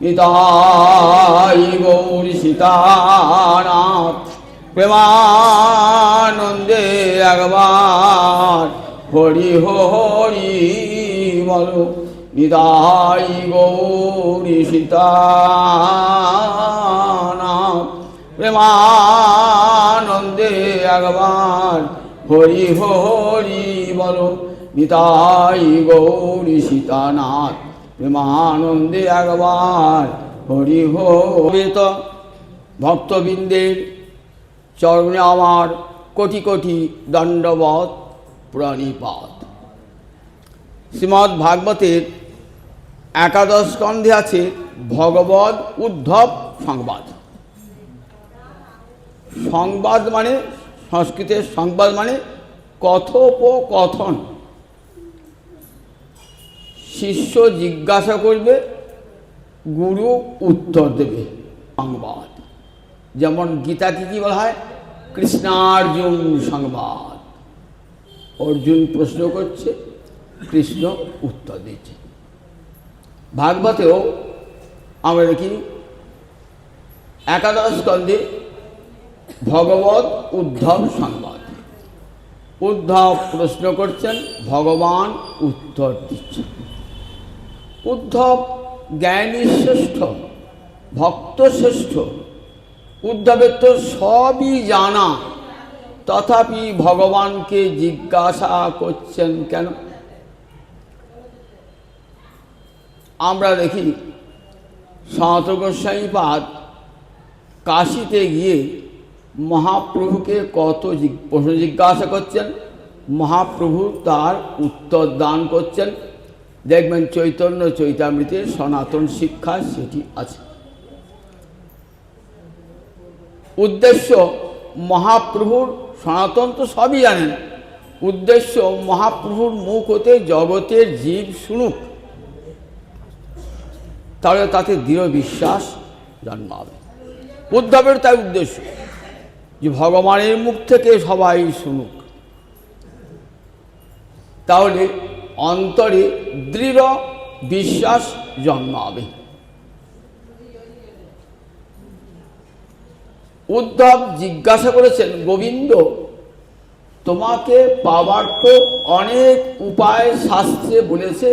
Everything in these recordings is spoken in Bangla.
নিতাই গৌর সীতানাথ প্রেমানন্দে একবার হরি হরি বলো। নিতাই গৌর সীতানাথ প্রেমানন্দে একবার হরি হরি বলো। নিতাই গৌর সীতানাথ প্রেমানন্দে একবার হরি হরি। তো ভক্তবৃন্দের চরণে আমার কোটি কোটি দণ্ডবত প্রণিপাত। শ্রীমদ্ ভাগবতের একাদশ স্কন্ধে আছে ভগবদ উদ্ধব সংবাদ। সংবাদ মানে সংস্কৃতের সংবাদ মানে কথোপকথন। শিষ্য জিজ্ঞাসা করবে, গুরু উত্তর দেবে, সংবাদ। যেমন গীতাকে কি বলা হয়? কৃষ্ণার্জুন সংবাদ। অর্জুন প্রশ্ন করছে, কৃষ্ণ উত্তর দিচ্ছে। ভাগবতেও আমরা দেখি একাদশ স্কন্ধে ভগবদ উদ্ধব সংবাদ। উদ্ধব প্রশ্ন করছেন, ভগবান উত্তর দিচ্ছেন। উদ্ধব জ্ঞানী শ্রেষ্ঠ, ভক্ত শ্রেষ্ঠ। উদ্ধবের তো সবই জানা, তথাপি ভগবানকে জিজ্ঞাসা করছেন কেন? আমরা দেখি সনাতন গোস্বামীপাদ কাশীতে গিয়ে মহাপ্রভুকে কত প্রশ্ন জিজ্ঞাসা করছেন, মহাপ্রভু তার উত্তর দান করছেন। দেখবেন চৈতন্য চৈতামৃতের সনাতন শিক্ষা সেটি আছে। উদ্দেশ্য মহাপ্রভুর, সনাতন তো সবই জানেন, উদ্দেশ্য মহাপ্রভুর মুখ হতে জগতের জীব শুনুক, তাহলে তাতে দৃঢ় বিশ্বাস জন্মাবে। উদ্ধবের তাই উদ্দেশ্য যে ভগবানের মুখ থেকে সবাই শুনুক, তাহলে অন্তরে দৃঢ় বিশ্বাস জন্মাবে। উদ্ধব জিজ্ঞাসা করেছেন, গোবিন্দ তোমাকে পাওয়ার তো অনেক উপায় শাস্ত্রে বলেছে,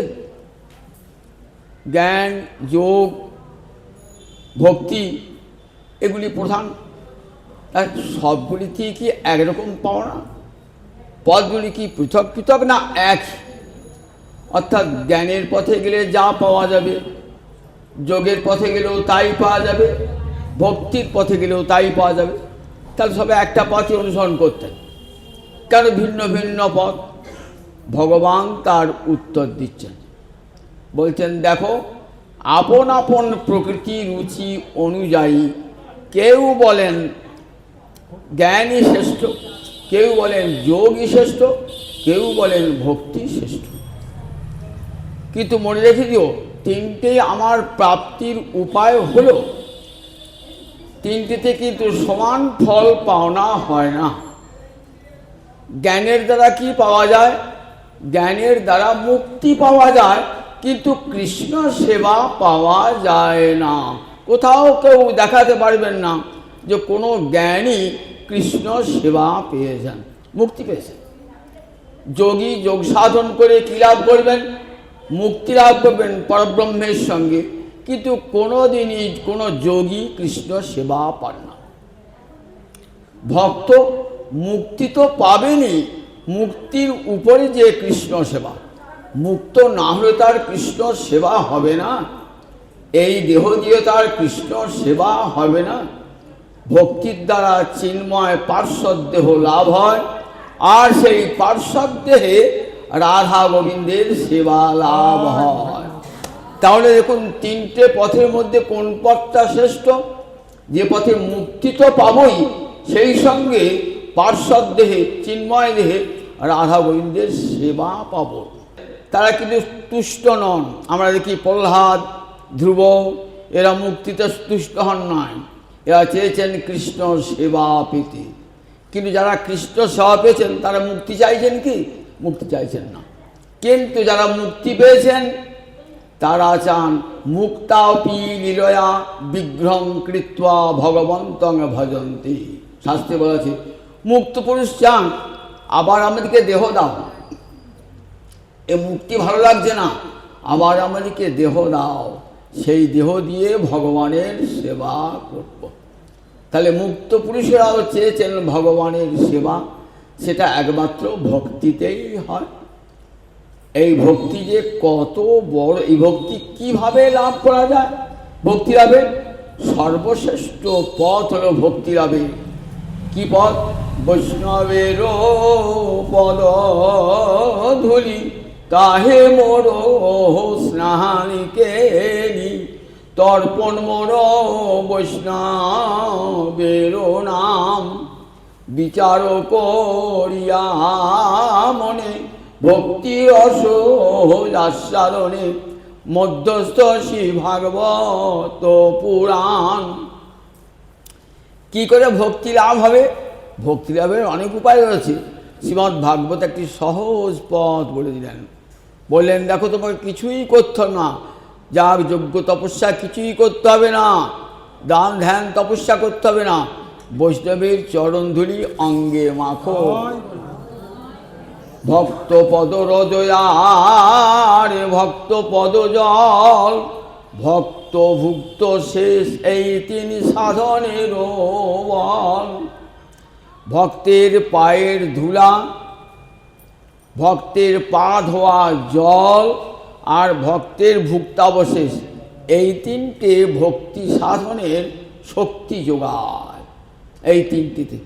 জ্ঞান, যোগ, ভক্তি এগুলি প্রধান। সবগুলিতে কি একরকম পাওয়া না? পথগুলি কি পৃথক পৃথক না এক? অর্থাৎ জ্ঞানের পথে গেলে যা পাওয়া যাবে, যোগের পথে গেলেও তাই পাওয়া যাবে, ভক্তির পথে গেলেও তাই পাওয়া যাবে। তাহলে সবাই একটা পথে অনুসরণ করতেন, কেন ভিন্ন ভিন্ন পথ? ভগবান তার উত্তর দিচ্ছেন, বলছেন দেখো, আপন আপন প্রকৃতি রুচি অনুযায়ী কেউ বলেন জ্ঞানই শ্রেষ্ঠ, কেউ বলেন যোগই শ্রেষ্ঠ, কেউ বলেন ভক্তি শ্রেষ্ঠ। কিন্তু মনে রেখে দিও, তিনটেই আমার প্রাপ্তির উপায় হলো, তিনটিতে কিন্তু সমান ফল পাওনা হয় না। জ্ঞানের দ্বারা কি পাওয়া যায়? জ্ঞানের দ্বারা মুক্তি পাওয়া যায়, কিন্তু কৃষ্ণ সেবা পাওয়া যায় না। কোথাও কেউ দেখাতে পারবেন না যে কোনো জ্ঞানী কৃষ্ণ সেবা পেয়েছেন, মুক্তি পেয়েছেন। যোগী যোগ সাধন করে কী লাভ করবেন? মুক্তি লাভ করবেন পরব্রহ্মের সঙ্গে, কিন্তু কোনোদিনই কোনো যোগী কৃষ্ণ সেবা পান না। ভক্ত মুক্তি তো পাবেনই, মুক্তির উপরে যে কৃষ্ণ সেবা, মুক্ত না হলে তার কৃষ্ণ সেবা হবে না। এই দেহ দিয়ে তার কৃষ্ণ সেবা হবে না। ভক্তির দ্বারা চিন্ময় পার্শ্বদ দেহ লাভ হয়, আর সেই পার্শ্বদ দেহে রাধা গোবিন্দের সেবা লাভ হয়। তাহলে দেখুন, তিনটে পথের মধ্যে কোন পথটা শ্রেষ্ঠ? যে পথে মুক্তি তো পাবই, সেই সঙ্গে পার্শ্বদ দেহে, চিন্ময় দেহে রাধা গোবিন্দের সেবা পাব। তারা কিন্তু তুষ্ট নন। আমরা দেখি প্রহ্লাদ, ধ্রুব, এরা মুক্তিতে তুষ্ট হন নয়, এরা চেয়েছেন কৃষ্ণ সেবা পেতে। কিন্তু যারা কৃষ্ণ সেবা পেয়েছেন তারা মুক্তি চাইছেন কি? মুক্তি চাইছেন না। কিন্তু যারা মুক্তি পেয়েছেন তারা চান মুক্তাপি লীলয়া বিগ্রহং কৃত্বা ভগবন্তং ভজন্তি। শাস্ত্রে বলেছে মুক্ত পুরুষ চান আবার আমাদেরকে দেহ দাও, এ মুক্তি ভালো লাগছে না, আবার আমাদেরকে দেহ দাও, সেই দেহ দিয়ে ভগবানের সেবা করব। তাহলে মুক্ত পুরুষেরাও চেয়েছেন ভগবানের সেবা, সেটা একমাত্র ভক্তিতেই হয়। এই ভক্তি যে কত বড়, এই ভক্তি কিভাবে লাভ করা যায়? ভক্তি লাভের সর্বশ্রেষ্ঠ পথ হলো ভক্তি লাভের কি পথ? বৈষ্ণবের পদ ধুলি তাহে মোর স্নানিকে তর্পণ মোর বৈষ্ণবের নাম বিচার করিয়া মনে ভক্তি রস আস্বাদনে মধ্যস্থ শ্রী ভাগবত পুরাণ। কি করে ভক্তি লাভ হবে? ভক্তি লাভের অনেক উপায় রয়েছে। শ্রীমদ্ ভাগবত একটি সহজ পথ বলে দিলেন। বললেন দেখো তোমাকে কিছুই করতে হবে না, যা যোগ্য তপস্যা কিছুই করতে হবে না, দান ধ্যান তপস্যা করতে হবে না, বৈষ্ণবের চরণধূলি অঙ্গে মাখো, ভক্ত পদ রজয়ার ভক্ত পদ জল, ভক্ত ভুক্ত শেষ এই তিনি সাধনের বল। ভক্তের পায়ের ধুলা, ভক্তের পা ধোয়া জল আর ভক্তের ভুক্তাবশেষ, এই তিনটে ভক্তি সাধনের শক্তি যোগায়। এই তিনটিতে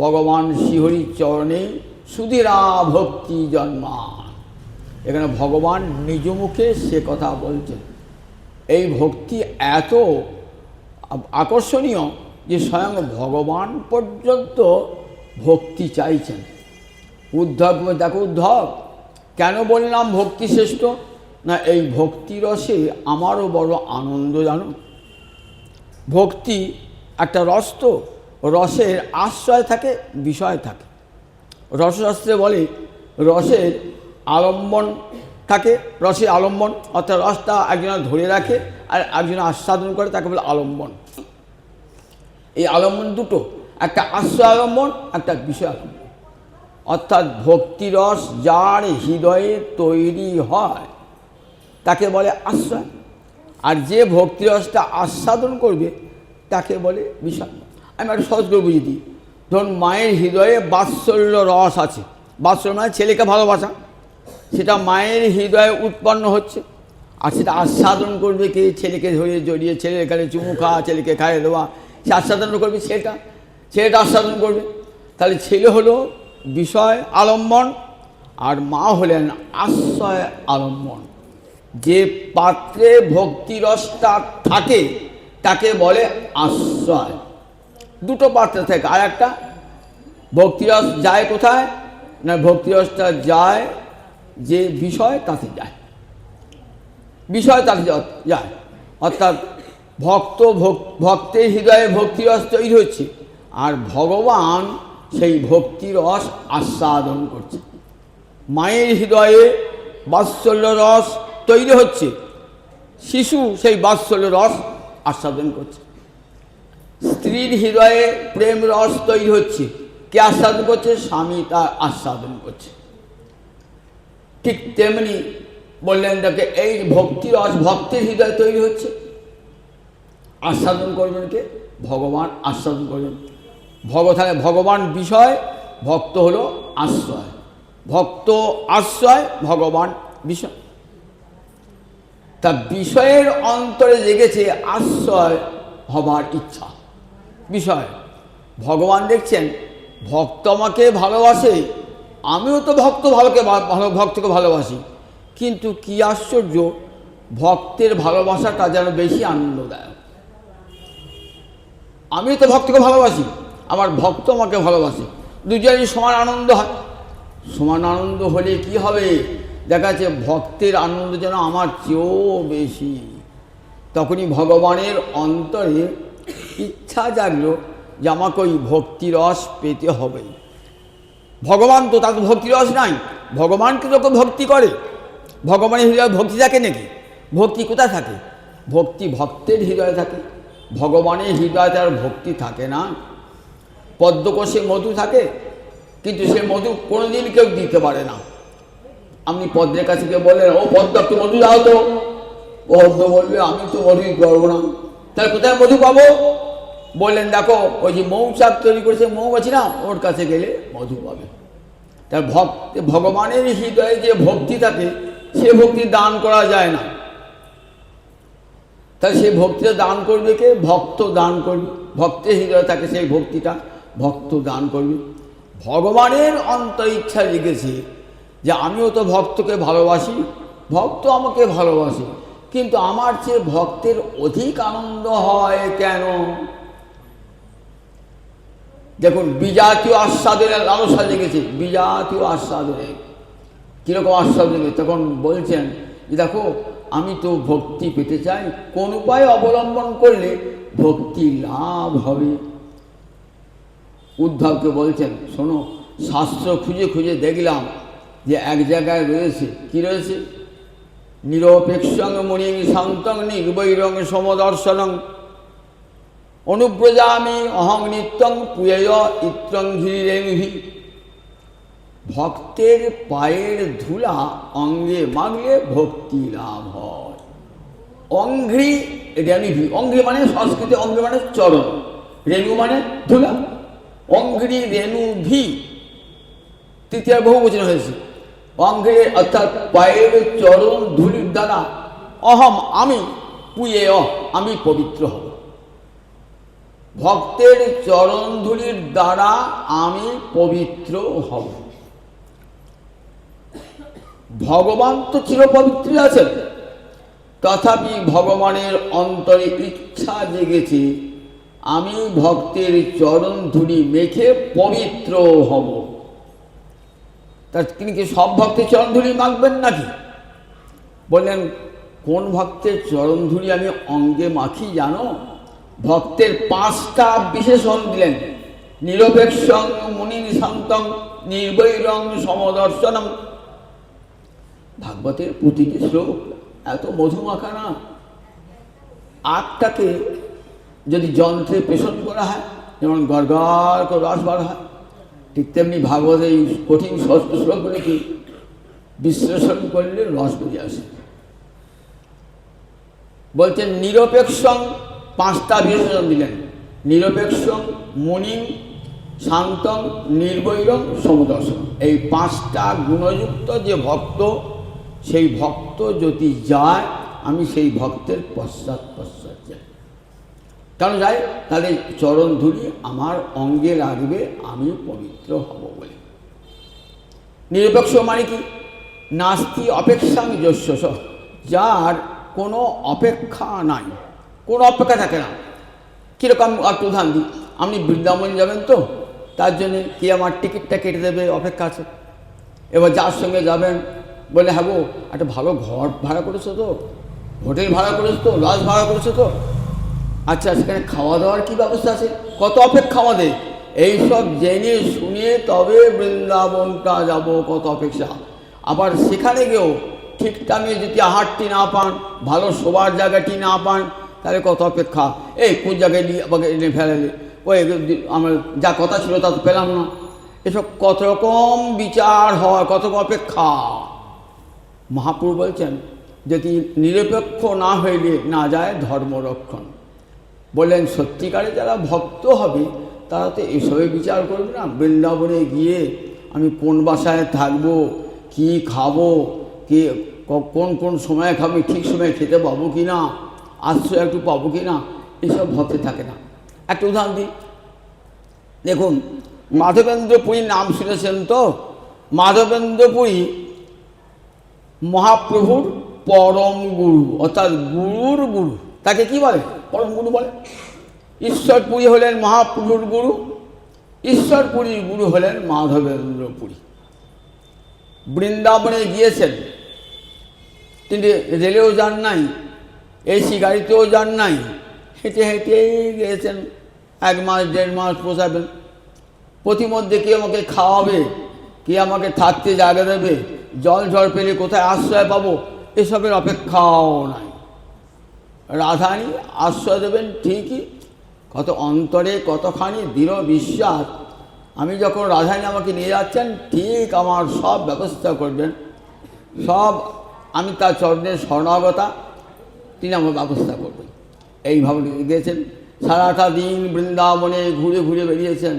ভগবান শ্রীহরির চরণে সুধীরা ভক্তি জন্মান। এখানে ভগবান নিজ মুখে সে কথা বলছেন। এই ভক্তি এত আকর্ষণীয় যে স্বয়ং ভগবান পর্যন্ত ভক্তি চাইছেন। উদ্ধব দেখো, উদ্ধব কেন বললাম ভক্তি শ্রেষ্ঠ? না, এই ভক্তি রসে আমারও বড় আনন্দ জানো। ভক্তি একটা রস, তো রসের আশ্রয় থাকে, বিষয় থাকে। রসশাস্ত্রে বলে রসের আলম্বন থাকে, রসের আলম্বন অর্থাৎ রসটা একজনে ধরে রাখে আর একজনে আস্বাদন করে, তাকে বলে আলম্বন। এই আলম্বন দুটো, একটা আশ্রয় আলম্বন, একটা বিষয় আলম্বন। অর্থাৎ ভক্তিরস যার হৃদয়ে তৈরি হয় তাকে বলে আশ্রয়, আর যে ভক্তিরসটা আস্বাদন করবে তাকে বলে বিষয়। আমি একটা সহজ করে বুঝিয়ে দিই। ধরুন মায়ের হৃদয়ে বাৎসল্য রস আছে, বাৎসল্য মানে ছেলেকে ভালোবাসা, সেটা মায়ের হৃদয়ে উৎপন্ন হচ্ছে, আর সেটা আস্বাদন করবে কে? ছেলেকে ধরিয়ে জড়িয়ে ছেলের এখানে চুমু খাওয়া, ছেলেকে খাইয়ে দেওয়া, সে আস্বাদন করবে, ছেলেটা আস্বাদন করবে। তাহলে ছেলে হলো বিষয় আলম্বন আর মা হলেন আশ্রয় আলম্বন। যে পাত্রে ভক্তিরসটা থাকে তাকে বলে আশ্রয়। দুটো পাত্র থাকে, আর একটা ভক্তিরস যায় কোথায়? না, ভক্তিরসটা যায় যে বিষয় তাতে যায়, বিষয় তাতে যায়। অর্থাৎ ভক্তের হৃদয়ে ভক্তিরস তৈরি হচ্ছে, আর ভগবান সেই ভক্তিরস আস্বাদন করছে। মায়ের হৃদয়ে বাৎসল্য রস তৈরি হচ্ছে, শিশু সেই বাৎসল্য রস আস্বাদন করছে। স্ত্রীর হৃদয়ে প্রেম রস তৈরি হচ্ছে, কে আস্বাদন করছে? স্বামী তার আস্বাদন করছে। ঠিক তেমনি বললেন দেখে এই ভক্তি রস ভক্তের হৃদয়ে তৈরি হচ্ছে, আস্বাদন করবেন কে? ভগবান আস্বাদন করবেন। তাহলে ভগবান বিষয়, ভক্ত হলো আশ্রয়, ভক্ত আশ্রয়, ভগবান বিষয়। তা বিষয়ের অন্তরে জেগেছে আশ্রয় হবার ইচ্ছা। বিষয় ভগবান দেখছেন ভক্ত আমাকে ভালোবাসে, আমিও তো ভক্তকে ভালোবাসি, কিন্তু কি আশ্চর্য, ভক্তের ভালোবাসাটা যেন বেশি আনন্দদায়ক। আমিও তো ভক্তকে ভালোবাসি, আমার ভক্ত আমাকে ভালোবাসে, দুজনেরই সমান আনন্দ হয়। সমান আনন্দ হলে কি হবে? দেখা যাচ্ছে ভক্তের আনন্দ যেন আমার চেয়েও বেশি। তখনই ভগবানের অন্তরে ইচ্ছা জাগলো যে আমাকে ওই ভক্তিরস পেতে হবে। ভগবান তো, তার তো ভক্তিরস নাই, ভগবানকে যখন ভক্তি করে, ভগবানের হৃদয়ে ভক্তি থাকে নাকি? ভক্তি কোথায় থাকে? ভক্তি ভক্তের হৃদয়ে থাকে, ভগবানের হৃদয়ে তার ভক্তি থাকে না। পদ্মকোষে মধু থাকে, কিন্তু সে মধু কোনোদিন কেউ দিতে পারে না। আপনি পদ্মের কাছে গিয়ে বললেন, ও পদ্ম একটু মধু দাও তো, পদ্ম বলবে আমি তো মধুই করবো না। তাহলে কোথায় মধু পাবো? বললেন দেখো ওই যে মৌচাক তৈরি করেছে মৌমাছি না, ওর কাছে গেলে মধু পাবে। তার ভগবানের হৃদয়ে যে ভক্তি থাকে সে ভক্তি দান করা যায় না। তাহলে সেই ভক্তিটা দান করবে কে? ভক্ত দান করবে। ভক্তের হৃদয়ে থাকে সেই ভক্তিটা, ভক্ত দান করবে। ভগবানের অন্তর ইচ্ছা জেগেছে যে আমিও তো ভক্তকে ভালোবাসি, ভক্ত আমাকে ভালোবাসে, কিন্তু আমার চেয়ে ভক্তের অধিক আনন্দ হয় কেন? দেখুন, বিজাতীয় আস্বাদনের লালসা জেগেছে, বিজাতীয় আস্বাদনে। কীরকম আস্বাদ জেগেছে? তখন বলছেন যে দেখো আমি তো ভক্তি পেতে চাই, কোন উপায় অবলম্বন করলে ভক্তি লাভ হবে? উদ্ধবকে বলছেন, শোনো, শাস্ত্র খুঁজে খুঁজে দেখলাম যে এক জায়গায় রয়েছে, কি রয়েছে? নিরপেক্ষং মুনি শান্তং নির্বৈরং সমদর্শনং অনুব্রজামি অহং নিত্যং পুয়েয় ইত্রং ঘিরেমিভি। ভক্তের পায়ের ধুলা অঙ্গে মাগলে ভক্তি লাভ হয়। অঙ্ঘ্রি রেণুভি, অঙ্ঘ্রি মানে সংস্কৃতে অঙ্ঘ্রি মানে চরণ, রেণু মানে ধুলা। অঙ্ঘ্রি রেণুভি তৃতীয় বহুবচন হয়েছে। অঙ্ঘ্রি অর্থাৎ পায়ের চরণ ধুলির দ্বারা অহম আমি পুয়েয় আমি পবিত্র হব। ভক্তের চরণ ধুলির দ্বারা আমি পবিত্র হব। ভগবান তো চিরপবিত্র আছেন, তথাপি ভগবানের অন্তরে ইচ্ছা জেগেছে আমি ভক্তের চরণ ধুলি মেখে পবিত্র হব। তার তিনি কি সব ভক্তের চরণ ধুলি মাখবেন নাকি? বললেন, কোন ভক্তের চরণ ধুলি আমি অঙ্গে মাখি জানো? ভক্তের 5টা বিশেষণ দিলেন। নিরপেক্ষং মুনি শান্তং নির্বৈরং সমদর্শনম। ভাগবতের প্রতিটি শ্লোক এত মধুমাখা না। আখটাকে যদি যন্ত্রে পেষণ করা হয়, যেমন গড়গড় করে রস বার হয়, ঠিক তেমনি ভাগবতের এই কঠিন ষষ্ঠ শ্লোকগুলিকে বিশ্লেষণ করলে রস বেরিয়ে আসে। বলছেন নিরপেক্ষং, 5টা বিশেষণ দিলেন। নিরপেক্ষং মুনিং শান্তং নির্বৈরং সমদর্শন। এই 5টা গুণযুক্ত যে ভক্ত, সেই ভক্ত যদি যায় আমি সেই ভক্তের পশ্চাৎ পশ্চাৎ যাই। কেন যাই? তাদের চরণ ধুলি আমার অঙ্গে লাগবে, আমি পবিত্র হব বলে। নিরপেক্ষ মানে কি? নাস্তি অপেক্ষাং যস্য, যার কোনো অপেক্ষা নাই, কোনো অপেক্ষা থাকে না। কীরকম একটু উদাহরণ দিই। আপনি বৃন্দাবন যাবেন তো, তার জন্যে কি আমার টিকিটটা কেটে দেবে, অপেক্ষা আছে। এবার যার সঙ্গে যাবেন বলে, হ্যাঁ গো একটা ভালো ঘর ভাড়া করেছো তো, হোটেল ভাড়া করেছো তো, লজ ভাড়া করেছো তো, আচ্ছা সেখানে খাওয়া দাওয়ার কী ব্যবস্থা আছে? কত অপেক্ষা আমাদের। এইসব জেনে শুনে তবে বৃন্দাবনটা যাব, কত অপেক্ষা। আবার সেখানে গিয়েও ঠিক টাইমে যদি আহারটি না পান, ভালো শোবার জায়গাটি না পান, তাহলে কত অপেক্ষা। এই কোন জায়গায় নিয়ে আমাকে এনে ফেলালে, ওই আমার যা কথা ছিল তা তো পেলাম না। এসব কত রকম বিচার হয়, কত অপেক্ষা। মহাপ্রভু বলছেন, যদি নিরপেক্ষ না হইলে না যায় ধর্মরক্ষণ। বললেন সত্যিকারে যারা ভক্ত হবে তারা তো এসবে বিচার করবে না। বৃন্দাবনে গিয়ে আমি কোন বাসায় থাকবো, কি খাবো, কি কোন কোন সময় খাবো, ঠিক সময় খেতে পাবো কি না, আশ্রয় একটু পাবো কি না, এসব ভাবতে থাকে না। একটা উদাহরণ দিই। দেখুন, মাধবেন্দ্রপুরীর নাম শুনেছেন তো? মাধবেন্দ্রপুরী মহাপ্রভুর পরম গুরু, অর্থাৎ গুরুর গুরু। তাকে কি বলে? পরম গুরু বলে। ঈশ্বরপুরী হলেন মহাপ্রভুর গুরু, ঈশ্বরপুরীর গুরু হলেন মাধবেন্দ্রপুরী। বৃন্দাবনে গিয়েছেন, তিনি রেলেও যান নাই, এসি গাড়িতেও যান নাই, হেঁটে হেঁটেই গিয়েছেন। 1 মাস 1.5 মাস পোষাবেন। প্রতিমধ্যে কে আমাকে খাওয়াবে, কে আমাকে থাকতে জায়গা দেবে, জল ঝড় পেলে কোথায় আশ্রয় পাবো, এসবের অপেক্ষাও নাই। রাধারানী আশ্রয় দেবেন ঠিকই, কত অন্তরে কতখানি দৃঢ় বিশ্বাস, আমি যখন রাধারানী আমাকে নিয়ে যাচ্ছেন ঠিক আমার সব ব্যবস্থা করবেন, সব আমি তার চরণের শরণাগতা, তিনি আমার ব্যবস্থা করবেন। এইভাবে গিয়েছেন, সারাটা দিন বৃন্দাবনে ঘুরে ঘুরে বেরিয়েছেন।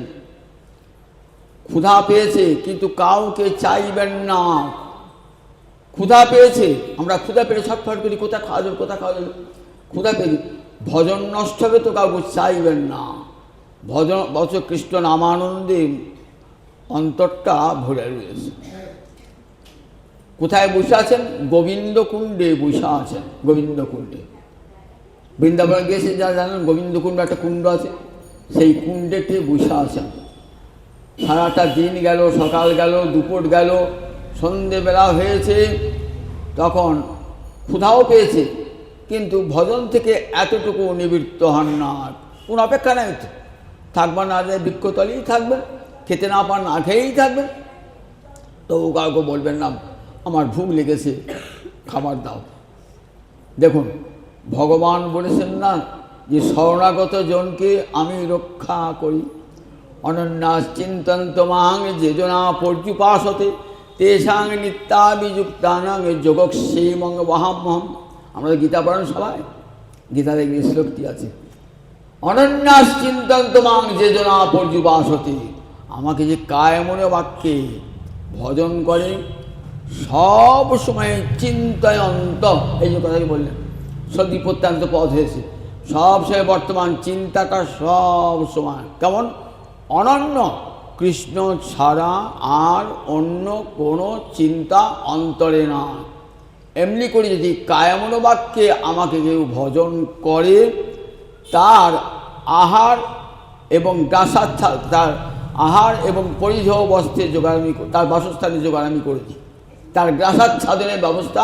ক্ষুধা পেয়েছে কিন্তু কাউকে চাইবেন না। ক্ষুধা পেয়েছে, আমরা ক্ষুধা পেয়ে ছটফট করি, কোথা খাওয়া যাবে, কোথা খাওয়া যাবে, ক্ষুধা পেয়ে ভজন নষ্ট হবে তো কাউকে চাইবেন না। ভজন বচ কৃষ্ণ নামানন্দে অন্তরটা ভরে রয়েছে। কোথায় বসে আছেন? গোবিন্দ কুণ্ডে বসে আছেন। গোবিন্দ কুণ্ডে বৃন্দাবন গিয়েছে যারা জানেন, গোবিন্দ কুণ্ড একটা কুণ্ড আছে, সেই কুণ্ডেতে বসে আছেন। সারাটা দিন গেল, সকাল গেল, দুপুর গেল, সন্ধেবেলা হয়েছে, তখন ক্ষুধাও পেয়েছে কিন্তু ভজন থেকে এতটুকু নিবৃত্ত হন না। কোন অপেক্ষা নাই, থাকবেন না বৃক্ষতলেই থাকবেন, খেতে না পান না খেয়েই থাকবেন, তবু কাউকে বলবেন না আমার ভুখ লেগেছে খাবার দাও। দেখুন ভগবান বলেছেন না যে শরণাগত জনকে আমি রক্ষা করি, অনন্যাস চিন্তন্ত মাং যেজনা পর্যুপাসতে তেষাং নিত্যাভিযুক্তানাং যোগক্ষেমং বহাম্যহম। আমাদের গীতা পড়ান সবাই, গীতার এই শ্লোকটি আছে, অনন্যাস চিন্তন্ত মাং যেজনা পর্যুপাসতে। আমাকে যে কায় মনে বাক্যে ভজন করে, সব সময় চিন্তয়ন্ত, এই যে কথাটি বললেন সত্যি প্রত্যন্ত পথ হয়েছে, সব সময় বর্তমান চিন্তাটা সব সময় কেমন অনন্য, কৃষ্ণ ছাড়া আর অন্য কোনো চিন্তা অন্তরে না। এমনি করে যদি কায়মনোবাক্যে আমাকে কেউ ভজন করে, তার আহার এবং গ্রাসাচ্ছাদ, তার আহার এবং পরিধেয় বস্ত্রের জোগাড় আমি, তার বাসস্থানের জোগাড় আমি করে দিই, তার গ্রাসাচ্ছাদনের ব্যবস্থা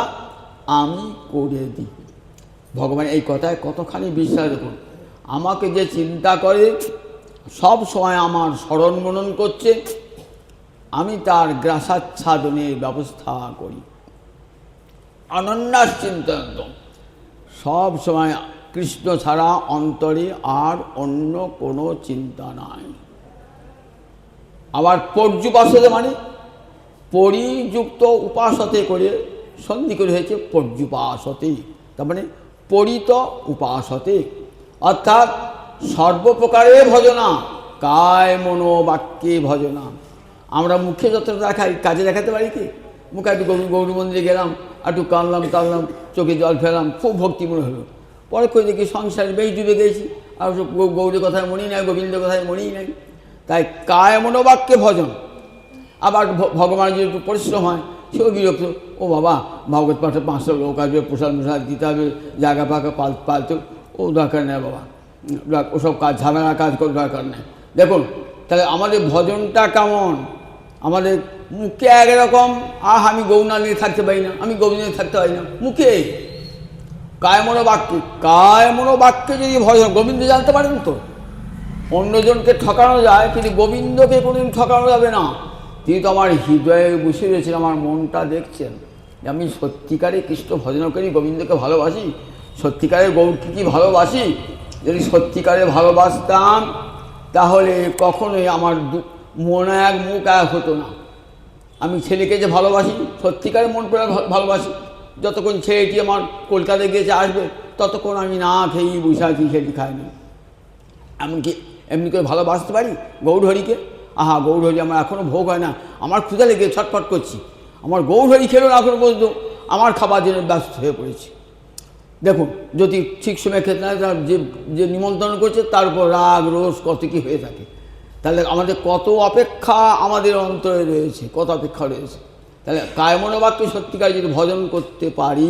আমি করে দিই। ভগবান এই কথায় কতখানি বিশ্বাস। দেখুন আমাকে যে চিন্তা করে, সব সময় আমার স্মরণ মনন করছে, আমি তার গ্রাসাচ্ছাদনের ব্যবস্থা করি। অনন্যাস চিন্তয়ন্ত, সব সময় কৃষ্ণ ছাড়া অন্তরে আর অন্য কোনো চিন্তা নাই। আবার পর্যুপাসতে মানে পরিযুক্ত উপাসতে করে সন্ধি করে হয়েছে পর্যুপাসতে, তার মানে পরিত উপাসতে, অর্থাৎ সর্বপ্রকারে ভজনা, কায় মনো বাক্যে ভজনা। আমরা মুখে যতটা দেখাই কাজে দেখাতে পারি কি? মুখে একটু গৌর মন্দিরে গেলাম, একটু কানলাম টানলাম, চোখে জল ফেলাম, খুব ভক্তি মনে হলো, পরে করে দেখি সংসারে বেশ ডুবে গেছি, আর গৌরের কথায় মনেই নাই, গোবিন্দের কথায় মনেই নাই। তাই কায় মনোবাক্যে ভজন। আবার ভগবানের যদি একটু পরিশ্রম হয়, সেও বিরক্ত, ও বাবা ভাগবত পাঠে 500 লোক আসবে, প্রসাদ মশাদ দিতে হবে, জায়গা ফাঁকা পালতে, ও দরকার নেই বাবা, ওসব কাজ ঝামেলা কাজ করে দরকার নেই। দেখুন তাহলে আমাদের ভজনটা কেমন, আমাদের মুখে একরকম, আমি গৌনা নিয়ে থাকতে পারি না, আমি গৌর নিয়ে থাকতে পারি না, মুখে কায় মনোবাক্যে। কায় মনোবাক্যে যদি ভজন, গোবিন্দ জানতে পারেন তো, অন্যজনকে ঠকানো যায় কিন্তু গোবিন্দকে কোনোদিন ঠকানো যাবে না। তিনি তো আমার হৃদয়ে বসে রয়েছেন, আমার মনটা দেখছেন যে আমি সত্যিকারে কৃষ্ণ ভজন করি, গোবিন্দকে ভালোবাসি, সত্যিকারের গৌরকে কি ভালোবাসি। যদি সত্যিকারে ভালোবাসতাম তাহলে কখনোই আমার মনে এক মুখ এক হতো না। আমি ছেলেকে যে ভালোবাসি, সত্যিকারে মন করে ভালোবাসি, যতক্ষণ ছেলেটি আমার কলকাতায় গিয়েছে আসবে ততক্ষণ আমি না খেয়েই বসে আছি, ছেলেটি খাইনি। এমনকি এমনি করে ভালোবাসতে পারি গৌরহরিকে, আহা গৌরহরি আমার এখনও ভোগ হয় না, আমার ক্ষুধা লেগে ছটফট করছি, আমার গৌরহরি খেলো না এখনও পর্যন্ত, আমার খাবার জন্য ব্যস্ত হয়ে পড়েছি। দেখুন যদি ঠিক সময় খেতে না, তার যে নিমন্ত্রণ করছে তার উপর রাগ রোষ কত কী হয়ে থাকে। তাহলে আমাদের কত অপেক্ষা আমাদের অন্তরে রয়েছে, কত অপেক্ষা রয়েছে। তাহলে কায় মনোবাক্যে সত্যিকার যদি ভজন করতে পারি,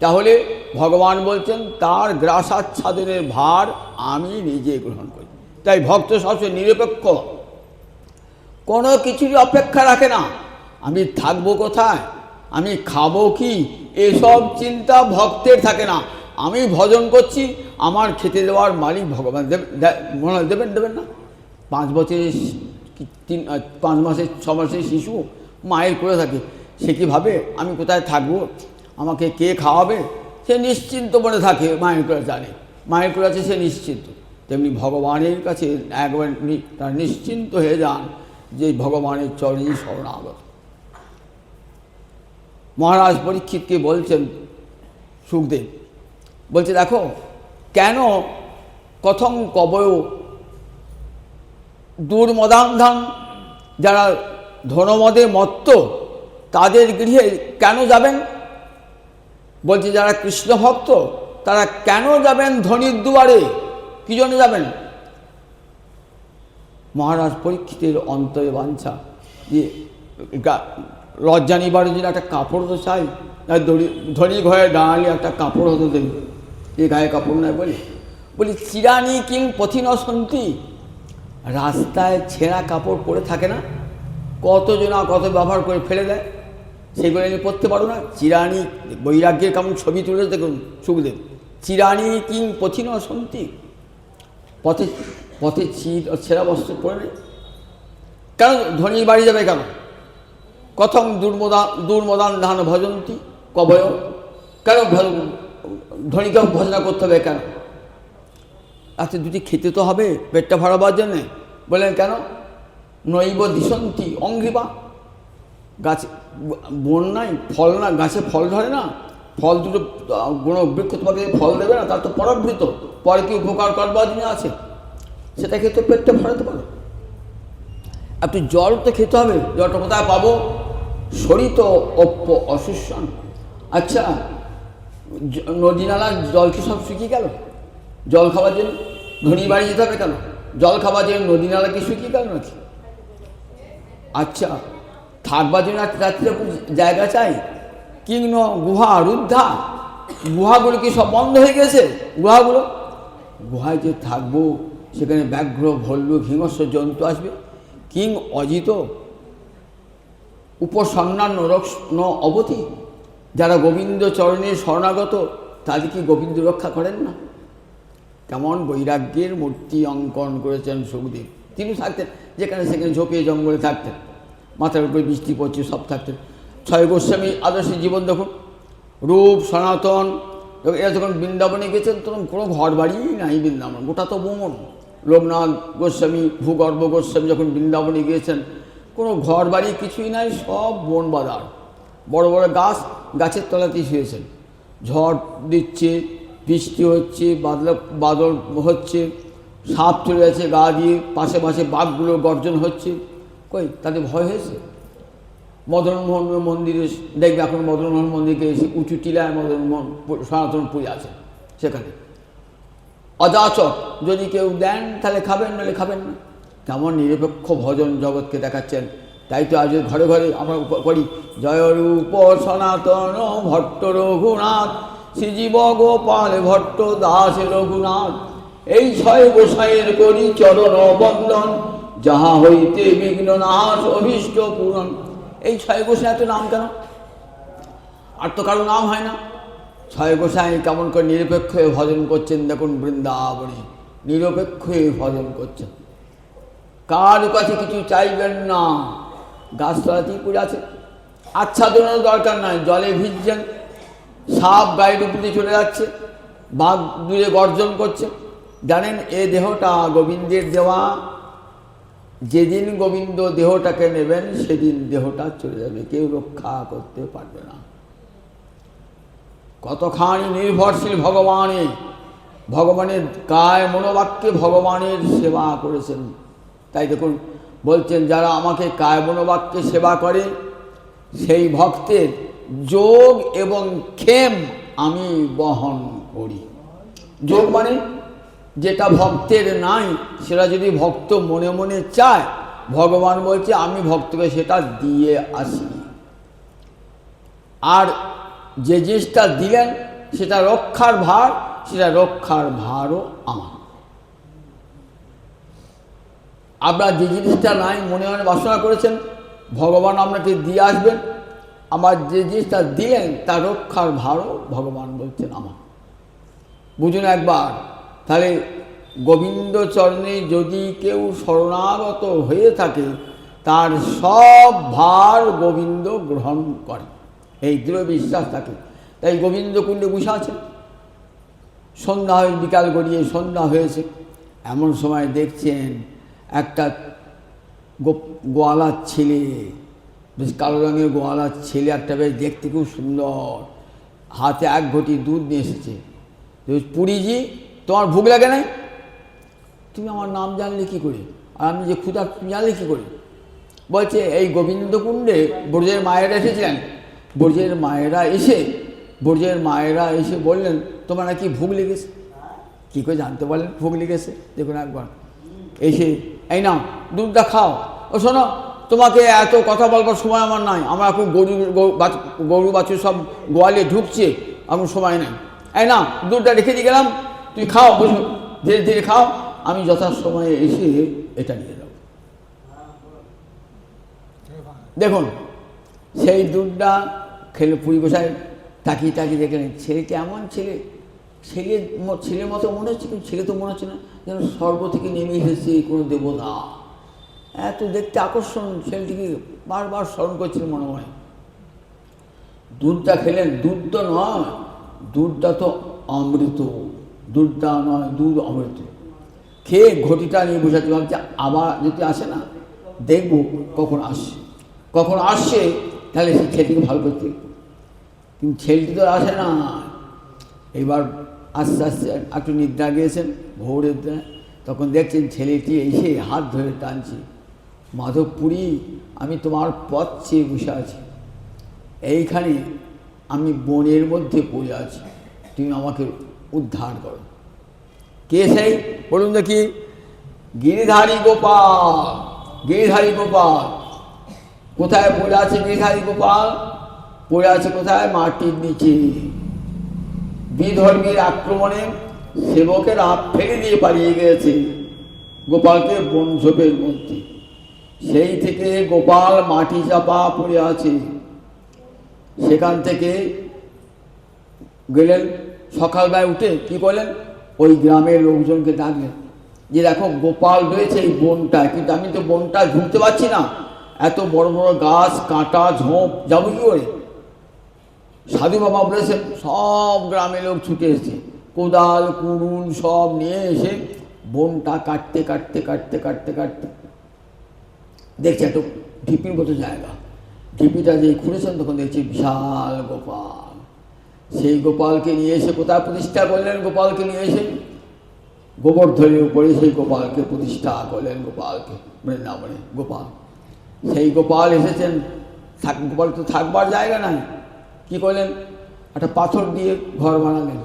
তাহলে ভগবান বলছেন তার গ্রাসাচ্ছাদনের ভার আমি নিজে গ্রহণ করি। তাই ভক্ত সবসময় নিরপেক্ষ, কোনো কিছুরই অপেক্ষা রাখে না। আমি থাকবো কোথায়, আমি খাবো কি, এসব চিন্তা ভক্তের থাকে না। আমি ভজন করছি, আমার খেতে দেওয়ার মালিক ভগবান মনে হয় দেবেন না। 5 বছরের 5 মাসের 6 মাসের শিশু মায়ের করে থাকে, সে কি ভাবে আমি কোথায় থাকবো, আমাকে কে খাওয়াবে, সে নিশ্চিন্ত মনে থাকে, মায়ের কাছে জানে, মায়ের কাছে সে নিশ্চিন্ত। তেমনি ভগবানের কাছে একবার তার নিশ্চিন্ত হয়ে যান যে ভগবানের চরণেই শরণাগত। মহারাজ পরীক্ষিতকে বলছেন সুখদেব, বলছে দেখো কেন কথং কবয় দুর্মদান্ধান, যারা ধনমদে মত্ত তাদের গৃহে কেন যাবেন? বলছে যারা কৃষ্ণ ভক্ত তারা কেন যাবেন ধনির দুয়ারে, কি জন্য যাবেন? মহারাজ পরীক্ষিতের অন্তরে বাঞ্ছা যে লজ্জা নিবার জন্য একটা কাপড় তো চাই, ধনী ঘরে দাঁড়ালে একটা কাপড় হতো দেবে, এ গায়ে কাপড় নয় বলি চিরানি কিং পথিন সন্তি, রাস্তায় ছেঁড়া কাপড় পরে থাকে না, কতজনা কত ব্যবহার করে ফেলে দেয়, সেগুলো আমি পরতে পারো না? চিরানি, বৈরাগ্যের কেমন ছবি তুলে দেখুন সুখদেব, চিরানি কিং পথিন সন্তি, পথে পথে ছেঁড়া বস্ত্র পরে নেই কেন? ধনীর বাড়ি যাবে কেন? কথম দুর্মদান ধান ভজন্তি কবয়, কেন ধনীকে ভজনা করতে হবে কেন? আচ্ছা দুটি খেতে তো হবে পেটটা ভরাবার জন্যে, বললেন কেন? নৈব দিশন্তি অঙ্ঘ্রিবা, গাছে বন নাই, ফল না, গাছে ফল ধরে না, ফল দুটো কোনো বৃক্ষ তোমাকে ফল দেবে না, তার তো পরাবৃত, পরে কি উপকার করবার জন্য আছে, সেটা খেতে পেটটা ভরাতে পারো। একটু জল তো খেতে হবে, জলটা কোথায় পাবো? শরিত অপ্য অশুষ্যন। আচ্ছা নদী নালার জল কি সব শুকিয়ে গেল? জল খাওয়ার জন্য ধনী বাড়ি যেতে হবে কেন? জল খাওয়ার জন্য নদী নালা কি শুকিয়ে গেল নাকি? আচ্ছা থাকবার জন্য রাত্রে জায়গা চাই, কিংন গুহা রুদ্ধা, গুহাগুলো কি সব বন্ধ হয়ে গেছে? গুহায় যে থাকবো সেখানে ব্যাঘ্র ভল্লুক হিংস্র জন্তু আসবে। কিং অজিত উপসন্নান্য ন অবধি, যারা গোবিন্দ চরণে শরণাগত তাদের কি গোবিন্দ রক্ষা করেন না? কেমন বৈরাগ্যের মূর্তি অঙ্কন করেছেন সুখদেব। তিনি থাকতেন যেখানে সেখানে ঝোঁকে জঙ্গলে থাকতেন, মাথার উপরে বৃষ্টি পড়ছে সব থাকতেন। ছয় গোস্বামী আদর্শের জীবন দেখুন, রূপ সনাতন এরা যখন বৃন্দাবনে গেছেন তখন কোনো ঘর বাড়ি নাই বৃন্দাবন, গোটা তো বন। লোকনাথ গোস্বামী, ভূগর্ভ গোস্বামী যখন বৃন্দাবনে গিয়েছেন কোনো ঘর বাড়ি কিছুই নাই, সব বন বাজার, বড় বড় গাছ, গাছের তলাতেই শুয়েছেন। ঝড় দিচ্ছে, বৃষ্টি হচ্ছে, বাদল হচ্ছে, সাপ চলে যাচ্ছে গা দিয়ে, পাশে পাশে বাঘগুলো গর্জন হচ্ছে, কই তাদের ভয় হয়েছে? মদনমোহন মন্দিরে দেখবে এখন মদনমোহন মন্দিরকে এসে উঁচু টিলায় মদনমোহন সনাতন পুজো আছে, সেখানে অযাচক যদি কেউ দেন তাহলে খাবেন, নাহলে খাবেন না। কেমন নিরপেক্ষ ভজন জগৎকে দেখাচ্ছেন। তাই তো আজ ঘরে ঘরে আমরা করি জয়রূপ সনাতন ভট্ট রঘুনাথ, শ্রীজীব গোপাল ভট্ট দাস রঘুনাথ, এই ছয় গোসাইয়ের করি চরণ বন্দন, যাহা হইতে বিঘ্ন নাশ অভীষ্ট পূরণ। এই ছয় গোসাই এত নাম কেন? আর তো কারো নাম হয় না। ছয় গোসাই কেমন করে নিরপেক্ষ হয়ে ভজন করছেন দেখুন, বৃন্দাবনে নিরপেক্ষ হয়ে ভজন করছেন, কার কাছে কিছু চাইবেন না, গাছতলাতেই পড়ে আছে, আচ্ছাদনের দরকার নাই, জলে ভিজছেন, সাপ গায়ে ডুবতে চলে যাচ্ছে, বাঘ দূরে গর্জন করছে। জানেন এ দেহটা গোবিন্দের দেওয়া, যেদিন গোবিন্দ দেহটাকে নেবেন সেদিন দেহটা চলে যাবে, কেউ রক্ষা করতে পারবে না। কতখানি নির্ভরশীল ভগবানের কায় মনোবাক্যে ভগবানের সেবা করেছেন। তাই দেখুন বলছেন যারা আমাকে কায় মনোবাক্যে সেবা করে সেই ভক্তের যোগ এবং ক্ষেম আমি বহন করি। যোগ মানে যেটা ভক্তের নাই সেটা যদি ভক্ত মনে মনে চায়, ভগবান বলছে আমি ভক্তকে সেটা দিয়ে আসি। আর যে জিনিসটা দিলেন সেটা রক্ষার ভার, সেটা রক্ষার ভারও আমার। আপনার যে জিনিসটা নাই মনে মনে বাসনা করেছেন, ভগবান আপনাকে দিয়ে আসবেন। আমার যে জিনিসটা দিলেন তার রক্ষার ভারও ভগবান বলছেন আমার। বুঝুন একবার, তাহলে গোবিন্দ চরণে যদি কেউ শরণাগত হয়ে থাকে তার সব ভার গোবিন্দ গ্রহণ করে, এই দৃঢ় বিশ্বাস থাকে। তাই গোবিন্দকুণ্ডে বসে আছে। সন্ধ্যা হয়ে বিকাল গড়িয়ে সন্ধ্যা হয়েছে, এমন সময় দেখছেন একটা গোয়ালার ছেলে, বেশ কালো রঙের গোয়ালার ছেলে, একটা বেশ দেখতে খুব সুন্দর, হাতে এক ঘটি দুধ নিয়ে এসেছে। পুরীজি, তোমার ভুক লাগে নাই? তুমি আমার নাম জানলে কী করে, আর আমি যে ক্ষুধা তুমি জানলে কী করে? বলছে এই গোবিন্দকুণ্ডে ব্রজের মায়েরা এসেছিলেন, ব্রজের মায়েরা এসে বললেন তোমার নাকি ভুক লেগেছে। কী করে জানতে পারলেন ভুক লেগেছে? দেখুন একবার এসে এই নাও দুধটা খাও। ও শোনো, তোমাকে এত কথা বলবার সময় আমার নাই, আমার এখন গরু বাছুর সব গোয়ালে ঢুকছে, আমার সময় নেই। এই না, দুধটা রেখে দিয়ে গেলাম, তুই খাও, বুঝো, ধীরে ধীরে খাও, আমি যথাসময়ে এসে এটা নিয়ে যাবো। দেখুন সেই দুধটা খেলে পুরী গোসাই তাকিয়ে তাকিয়ে দেখলেন ছেলেটা এমন ছেলের মতো মনে হচ্ছে, কিন্তু ছেলে তো মনে হচ্ছে না, যেন স্বর্গ থেকে নেমে এসেছে কোনো দেবতা। এত দেখতে আকর্ষণ, ছেলেটিকে বারবার স্মরণ করছিলেন মনে মনে। দুধটা খেলেন, দুধ তো নয়, দুধটা তো অমৃত, দুধটা নয়, দুধ অমৃত। খেয়ে ঘটিটা নিয়ে বসাতে ভাবছে আবার যদি আসে না, দেখবো কখন আসছে তাহলে সেই ছেলেটিকে ভালো করতে। কিন্তু ছেলেটি তো আসে না। এবার আস্তে আস্তে একটু নিদ্রা গিয়েছেন, ভোরের দিনে, তখন দেখছেন ছেলেটি এসে হাত ধরে টানছে, মাধবপুরী, আমি তোমার পথ চেয়ে বসে আছি, এইখানে আমি বনের মধ্যে পড়ে আছি, তুমি আমাকে উদ্ধার করো। কে সেই বলুন দেখি? গিরিধারী গোপাল। কোথায় পড়ে আছে গিরিধারী গোপাল? পড়ে আছে কোথায়? মাটির নিচে। বিধর্মীর আক্রমণে সেবকেরা ফেলে দিয়ে পালিয়ে গেছে গোপালকে বনঝোপের মধ্যে। সেই থেকে গোপাল মাটি চাপা পড়ে আছে। সেখান থেকে গেলেন, সকালবেলায় উঠে কি করলেন, ওই গ্রামের লোকজনকে ডাকলেন যে দেখো গোপাল রয়েছে এই বনটায়, কিন্তু আমি তো বনটায় ঢুকতে পারছি না, এত বড় বড় গাছ কাঁটা ঝোপ যাবো কি করে? সাধু বাবা বলেছেন সব গ্রামের লোক ছুটে এসেছে, কোদাল কুড়ুল সব নিয়ে এসে বনটা কাটতে দেখছে একটা ঢিপির মতো জায়গা। ঢিপিটা যে খুঁড়েছেন তখন দেখছি বিশাল গোপাল। সেই গোপালকে নিয়ে এসে কোথায় প্রতিষ্ঠা করলেন? গোপালকে নিয়ে এসে গোবর্ধনের উপরে সেই গোপালকে প্রতিষ্ঠা করলেন, গোপালকে বৃন্দাবনে গোপাল। সেই গোপাল এসেছেন, গোপাল তো থাকবার জায়গা নাই, কি করলেন, একটা পাথর দিয়ে ঘর বানালেন,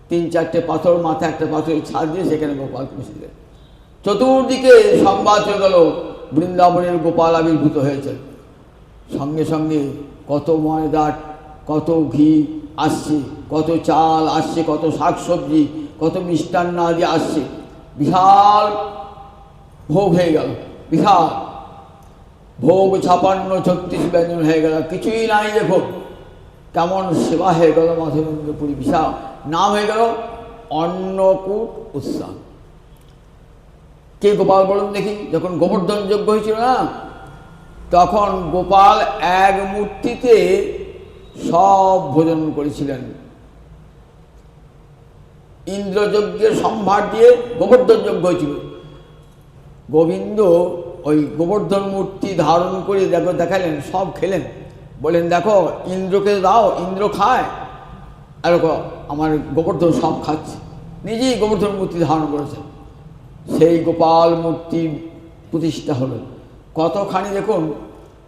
3-4টে পাথর, মাথায় একটা পাথরের ছাদ দিয়ে সেখানে গোপাল বসিলেন। চতুর্দিকে সংবাদ হয়ে গেল বৃন্দাবনের গোপাল আবির্ভূত হয়েছে। সঙ্গে সঙ্গে কত ময়দা, কত ঘি আসছে, কত চাল আসছে, কত শাকসবজি, কত মিষ্টান্ন আদি আসছে, বিশাল ভোগ হয়ে গেল, বিশাল ভোগ 56-36 ব্যঞ্জন হয়ে গেল, কিছুই নাই। দেখো কেমন সেবা হয়ে গেল মাধবেন্দ্রপুরী, বিশাল নাম হয়ে গেল অন্নকূট উৎসব। কে গোপাল বলুন দেখি? যখন গোবর্ধন যজ্ঞ হয়েছিল না, তখন গোপাল এক মূর্তিতে সব ভোজন করেছিলেন। ইন্দ্রযজ্ঞের সম্ভার দিয়ে গোবর্ধন যজ্ঞ হয়েছিল। গোবিন্দ ওই গোবর্ধন মূর্তি ধারণ করে দেখালেন, সব খেলেন, বলেন দেখো ইন্দ্রকে দাও, ইন্দ্র খায়, আর আমার গোবর্ধন সব খাচ্ছে। নিজেই গোবর্ধন মূর্তি ধারণ করেছেন। সেই গোপাল মূর্তি প্রতিষ্ঠা হলো। কতখানি দেখুন,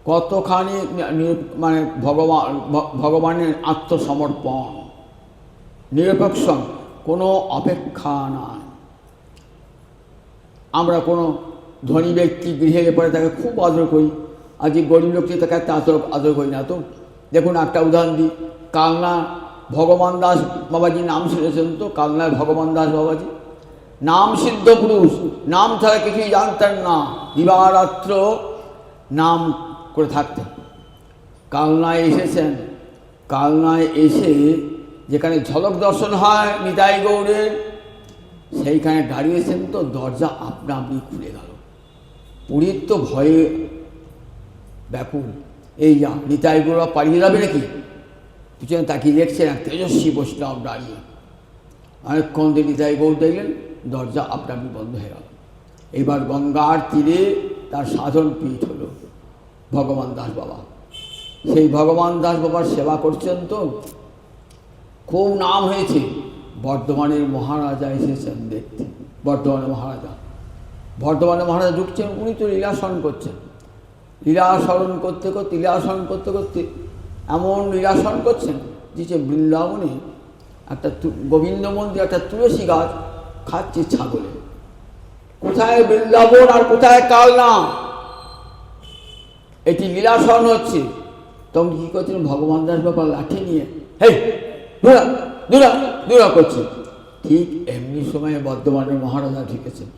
কতখানি মানে ভগবানের আত্মসমর্পণ, নিরপেক্ষ, কোনো অপেক্ষা নাই। আমরা কোনো ধনী ব্যক্তি গৃহে এলে পরে তাকে খুব আদর করি, আর যে গরিব লোকটি তাকে এত আদর করি না। তো দেখুন একটা উদাহরণ দিই, কালনা ভগবান দাস বাবাজি নাম শুনেছেন তো? কালনায় ভগবান দাস বাবাজি নাম সিদ্ধ পুরুষ, নাম ছাড়া কিছুই জানতেন না, দিবারাত্র নাম করে থাকতেন। কালনায় এসেছেন, কালনায় এসে যেখানে ঝলক দর্শন হয় নিতাই গৌড়ের, সেইখানে দাঁড়িয়েছেন তো দরজা আপনা আপনি খুলে গেল। পুরীর তো ভয়ে ব্যাকুল, এই যা নিতাই গৌড়া পালিয়ে যাবে নাকি? পিছনে তাকিয়ে দেখছেন এক তেজস্বী বৈষ্ণব দাঁড়িয়ে। অনেকক্ষণ নিতাই গৌর দেখলেন, দরজা আপনা আপনি বন্ধ হয়ে গেল। এবার গঙ্গার তীরে তার সাধন পীঠ হলো ভগবান দাস বাবা। সেই ভগবান দাস বাবার সেবা করছেন তো খুব নাম হয়েছে। বর্ধমানের মহারাজা এসেছেন দেখতে। বর্ধমানের মহারাজা ঢুকছেন, উনি তো লীলাসন করছেন। লীলাসরণ করতে করতে এমন লীলাসন করছেন যে বৃন্দাবনে একটা গোবিন্দ মন্দির একটা তুলসী গাছ খাচ্ছে ছাগলে। কোথায় বৃন্দাবন আর কোথায় কালনা, এটি লীলাসন হচ্ছে। তখন কী করছেন, ভগবান দাস বাবা লাঠি নিয়ে হেই দূরা দূরা দূরা করছে। ঠিক এমনি সময়ে বর্ধমানের মহারাজা ঢুকেছেন,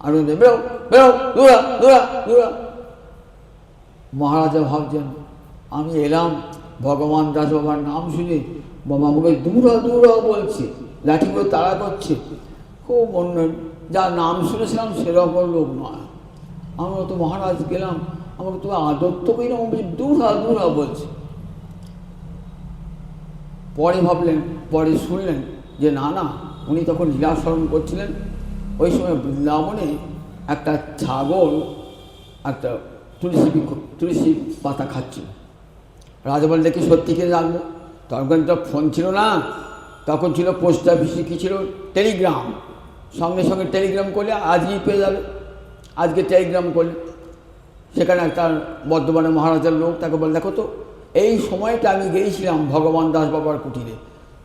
আর বেরো বেরো দূরা দূরা দূরা। মহারাজা ভাবছেন আমি এলাম ভগবান দাস বাবার নাম শুনে, বাবা আমাকে দূরা দূরা বলছে, লাঠি করে তাড়া করছে। খুব অন্য, যা নাম শুনেছিলাম সেরকম লোক নয়। আমরা তো মহারাজ গেলাম, আমাকে তো আদত্ত করি না, দূরা দূরা বলছে। পরে ভাবলেন, পরে শুনলেন যে না না, উনি তখন লীলাস্মরণ করছিলেন। ওই সময় বৃন্দাবনে একটা ছাগল একটা তুলসী পাতা খাচ্ছিল। রাজা বললে কি সত্যি করে রাখবো? তখন তো ফোন ছিল না, তখন ছিল পোস্ট অফিসে কী ছিল, টেলিগ্রাম। সঙ্গে সঙ্গে টেলিগ্রাম করলে আজই পেয়ে যাবে। আজকে টেলিগ্রাম করলে সেখানে একটা বর্ধমানের মহারাজার লোক তাকে বলে, দেখো তো এই সময়টা আমি গিয়েছিলাম ভগবান দাস বাবার কুটিরে,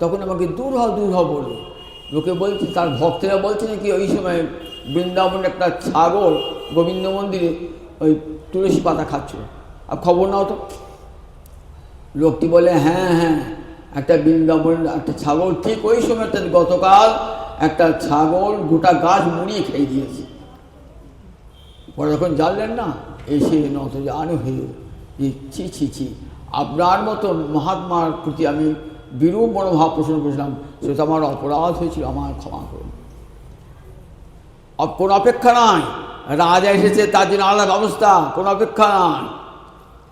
তখন আমাকে দূর হ বললো। লোকে বলছে, তার ভক্তেরা বলছে নাকি ওই সময় বৃন্দাবনে একটা ছাগল গোবিন্দ মন্দিরে ওই তুলসী পাতা খাচ্ছিল। আর খবর নাও তো। লোকটি বলে হ্যাঁ হ্যাঁ, একটা বৃন্দাবন একটা ছাগল ঠিক ওই সময়, গতকাল একটা ছাগল গোটা গাছ মুড়িয়ে খেয়ে দিয়েছে। পরে যখন জানলেন না, এসে নত জান হয়ে যে ছি আপনার মতো মহাত্মার প্রতি আমি বিরূপ মনোভাব পোষণ করেছিলাম, সেটা আমার অপরাধ হয়েছিল, আমার ক্ষমা করুন। কোনো অপেক্ষা নাই, রাজা এসেছে তার জন্য আলাদা ব্যবস্থা, কোনো অপেক্ষা নাই।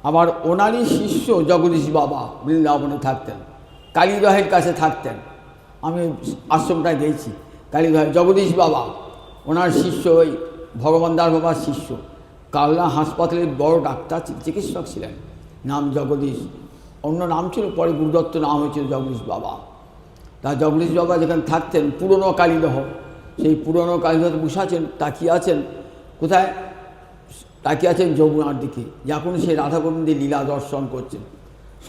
আবার ওনারই শিষ্য জগদীশ বাবা বৃন্দাবনে থাকতেন, কালীদহের কাছে থাকতেন। আমি আশ্রমটায় গেছি, কালীদহ জগদীশ বাবা ওনার শিষ্য, ওই ভগবান দাস বাবার শিষ্য। কালনা হাসপাতালের বড় ডাক্তার চিকিৎসক ছিলেন, নাম জগদীশ। অন্য নাম ছিল, পরে গুরুদত্ত নাম হয়েছিল জগদীশ বাবা। তা জগদীশ বাবা যেখানে থাকতেন পুরনো কালীদহ, সেই পুরনো কালীদহতে বসে আছেন, তাকিয়ে আছেন কোথায়, তাকিয়ে আছেন যমুনার দিকে, যখন সেই রাধা গোবিন্দের লীলা দর্শন করছেন।